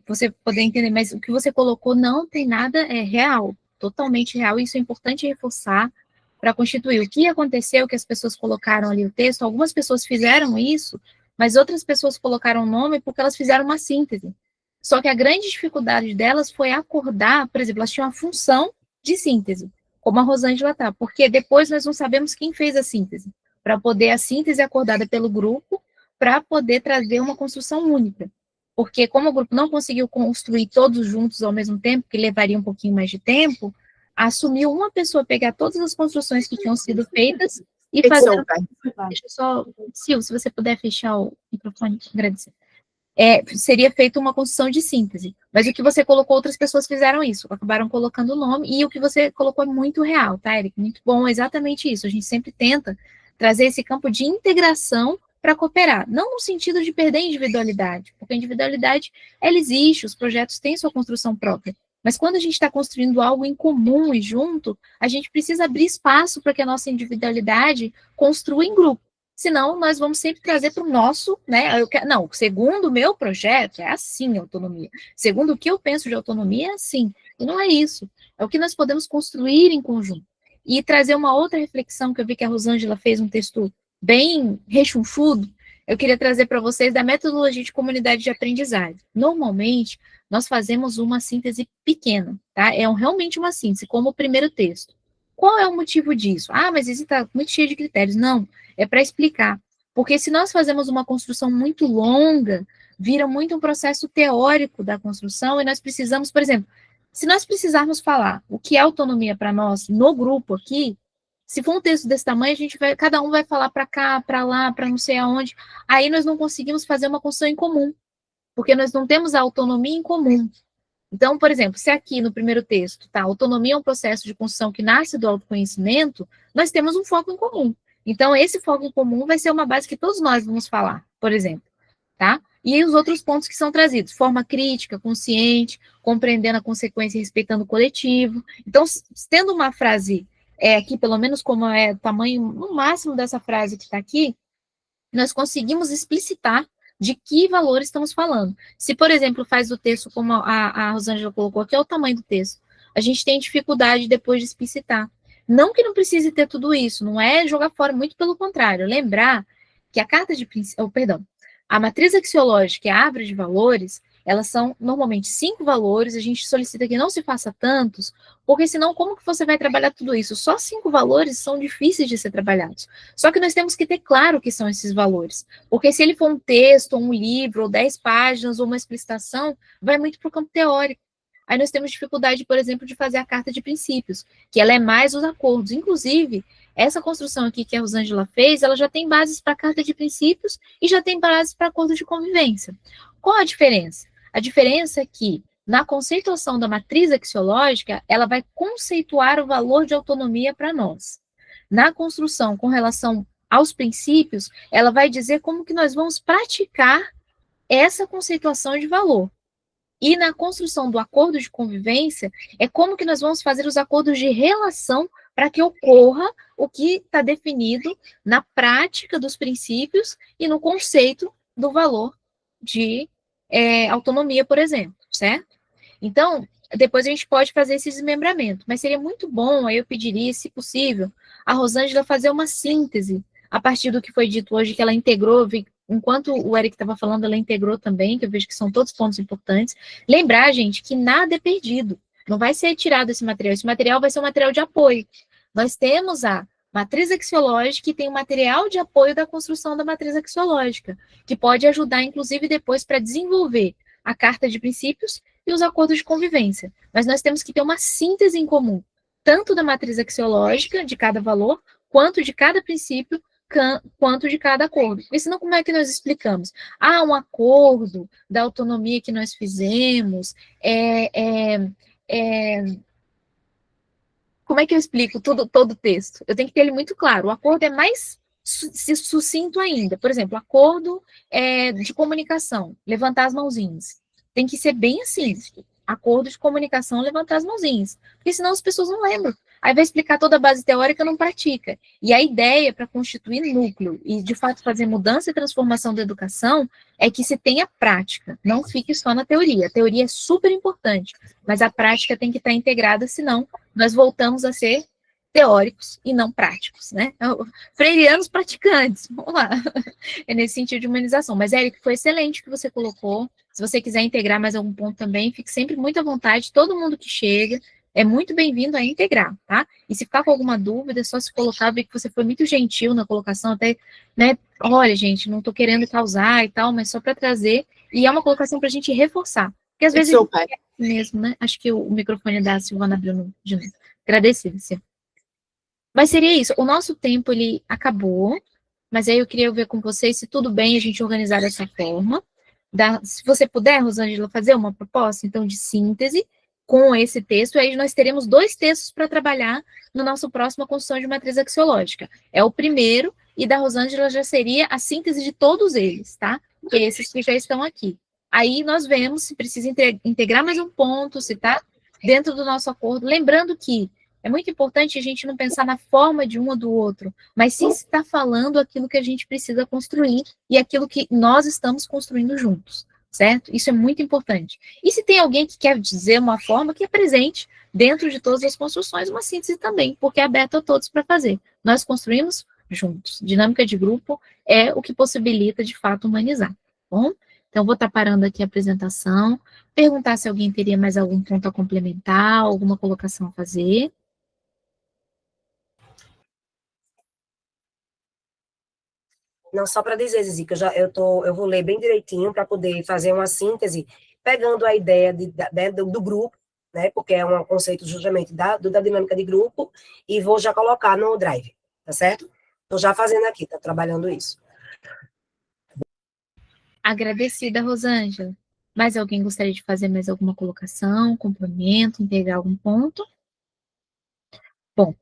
você poder entender, mas o que você colocou não tem nada real, totalmente real, isso é importante reforçar para constituir. O que aconteceu, que as pessoas colocaram ali o texto, algumas pessoas fizeram isso, mas outras pessoas colocaram o nome porque elas fizeram uma síntese. Só que a grande dificuldade delas foi acordar, por exemplo, elas tinham a função de síntese, como a Rosângela está, porque depois nós não sabemos quem fez a síntese, para poder a síntese acordada pelo grupo, para poder trazer uma construção única. Porque como o grupo não conseguiu construir todos juntos ao mesmo tempo, que levaria um pouquinho mais de tempo, assumiu uma pessoa pegar todas as construções que tinham sido feitas e fazer... Deixa eu só... Sil, se você puder fechar o microfone, agradecer. Seria feita uma construção de síntese. Mas o que você colocou, outras pessoas fizeram isso, acabaram colocando o nome, e o que você colocou é muito real, tá, Eric? Muito bom, exatamente isso. A gente sempre tenta trazer esse campo de integração para cooperar, não no sentido de perder a individualidade, porque a individualidade, ela existe, os projetos têm sua construção própria, mas quando a gente está construindo algo em comum e junto, a gente precisa abrir espaço para que a nossa individualidade construa em grupo, senão nós vamos sempre trazer para o nosso, né, não, segundo o meu projeto, é assim a autonomia, segundo o que eu penso de autonomia, é assim, e não é isso, é o que nós podemos construir em conjunto, e trazer uma outra reflexão, que eu vi que a Rosângela fez um texto bem rechonchudo, eu queria trazer para vocês da metodologia de comunidade de aprendizagem. Normalmente, nós fazemos uma síntese pequena, tá? Realmente uma síntese, como o primeiro texto. Qual é o motivo disso? Mas isso está muito cheio de critérios. Não, é para explicar. Porque se nós fazemos uma construção muito longa, vira muito um processo teórico da construção, e nós precisamos, por exemplo, se nós precisarmos falar o que é autonomia para nós, no grupo aqui, se for um texto desse tamanho, cada um vai falar para cá, para lá, para não sei aonde. Aí nós não conseguimos fazer uma construção em comum, porque nós não temos a autonomia em comum. Então, por exemplo, se aqui no primeiro texto, tá, autonomia é um processo de construção que nasce do autoconhecimento, nós temos um foco em comum. Então, esse foco em comum vai ser uma base que todos nós vamos falar, por exemplo, tá? E aí os outros pontos que são trazidos, forma crítica, consciente, compreendendo a consequência e respeitando o coletivo. Então, tendo uma frase aqui, pelo menos como é o tamanho no máximo dessa frase que está aqui, nós conseguimos explicitar de que valores estamos falando. Se, por exemplo, faz o texto como a Rosângela colocou aqui, é o tamanho do texto. A gente tem dificuldade depois de explicitar. Não que não precise ter tudo isso, não é jogar fora, muito pelo contrário. Lembrar que a carta de a matriz axiológica e a árvore de valores, elas são normalmente 5 valores, a gente solicita que não se faça tantos, porque senão como que você vai trabalhar tudo isso? Só 5 valores são difíceis de ser trabalhados. Só que nós temos que ter claro o que são esses valores, porque se ele for um texto, ou um livro, ou 10 páginas, ou uma explicitação, vai muito para o campo teórico. Aí nós temos dificuldade, por exemplo, de fazer a carta de princípios, que ela é mais os acordos. Inclusive, essa construção aqui que a Rosângela fez, ela já tem bases para a carta de princípios e já tem bases para acordo de convivência. Qual a diferença? A diferença é que, na conceituação da matriz axiológica, ela vai conceituar o valor de autonomia para nós. Na construção com relação aos princípios, ela vai dizer como que nós vamos praticar essa conceituação de valor. E na construção do acordo de convivência, é como que nós vamos fazer os acordos de relação para que ocorra o que está definido na prática dos princípios e no conceito do valor de autonomia, por exemplo, certo? Então, depois a gente pode fazer esse desmembramento, mas seria muito bom, aí eu pediria, se possível, a Rosângela fazer uma síntese a partir do que foi dito hoje, que ela integrou, enquanto o Eric estava falando, ela integrou também, que eu vejo que são todos pontos importantes. Lembrar, gente, que nada é perdido, não vai ser tirado esse material vai ser um material de apoio. Nós temos a matriz axiológica e tem o material de apoio da construção da matriz axiológica, que pode ajudar, inclusive, depois para desenvolver a carta de princípios e os acordos de convivência. Mas nós temos que ter uma síntese em comum, tanto da matriz axiológica, de cada valor, quanto de cada princípio, quanto de cada acordo. Porque senão, como é que nós explicamos? Um acordo da autonomia que nós fizemos, como é que eu explico todo o texto? Eu tenho que ter ele muito claro. O acordo é mais sucinto ainda. Por exemplo, acordo de comunicação, levantar as mãozinhas. Tem que ser bem assim. Acordo de comunicação, levantar as mãozinhas. Porque senão as pessoas não lembram. Aí vai explicar toda a base teórica, não pratica. E a ideia para constituir núcleo e, de fato, fazer mudança e transformação da educação é que se tenha prática, não fique só na teoria. A teoria é super importante, mas a prática tem que estar integrada, senão nós voltamos a ser teóricos e não práticos, né? Freirianos praticantes, vamos lá. É nesse sentido de humanização. Mas, Eric, foi excelente o que você colocou. Se você quiser integrar mais algum ponto também, fique sempre muito à vontade, todo mundo que chega é muito bem-vindo a integrar, tá? E se ficar com alguma dúvida, é só se colocar, ver que você foi muito gentil na colocação, até, né, olha, gente, não tô querendo causar e tal, mas só para trazer, e é uma colocação para a gente reforçar, porque às vezes é mesmo, né? Acho que o microfone da Silvana abriu de novo. Agradecida, Sim. Mas seria isso, o nosso tempo, ele acabou, mas aí eu queria ver com vocês se tudo bem a gente organizar dessa forma. Se você puder, Rosângela, fazer uma proposta, então, de síntese com esse texto, aí nós teremos 2 textos para trabalhar no nosso próximo construção de matriz axiológica. É o primeiro, e da Rosângela já seria a síntese de todos eles, tá? Esses que já estão aqui. Aí nós vemos se precisa integrar mais um ponto, se está dentro do nosso acordo. Lembrando que é muito importante a gente não pensar na forma de um ou do outro, mas sim se está falando aquilo que a gente precisa construir e aquilo que nós estamos construindo juntos, certo? Isso é muito importante. E se tem alguém que quer dizer uma forma que é presente dentro de todas as construções, uma síntese também, porque é aberto a todos para fazer. Nós construímos juntos. Dinâmica de grupo é o que possibilita, de fato, humanizar, tá bom? Então, vou estar parando aqui a apresentação, perguntar se alguém teria mais algum ponto a complementar, alguma colocação a fazer. Não, só para dizer, Zizi, que eu vou ler bem direitinho para poder fazer uma síntese, pegando a ideia do grupo, né, porque é um conceito justamente da dinâmica de grupo, e vou já colocar no Drive, tá certo? Estou já fazendo aqui, tá trabalhando isso. Agradecida, Rosângela. Mais alguém gostaria de fazer mais alguma colocação, complemento, integrar algum ponto? Bom,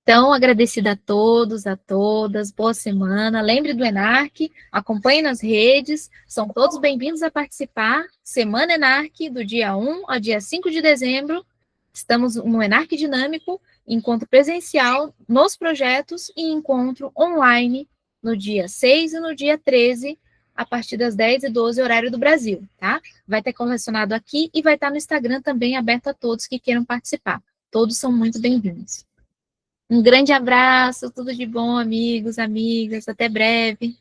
então, agradecida a todos, a todas, boa semana. Lembre do ENARC, acompanhe nas redes, são todos bem-vindos a participar. Semana ENARC, do dia 1 ao dia 5 de dezembro. Estamos no ENARC Dinâmico, encontro presencial nos projetos e encontro online no dia 6 e no dia 13, a partir das 10h12, horário do Brasil, tá? Vai ter correlacionado aqui e vai estar no Instagram também, aberto a todos que queiram participar. Todos são muito bem-vindos. Um grande abraço, tudo de bom, amigos, amigas, até breve.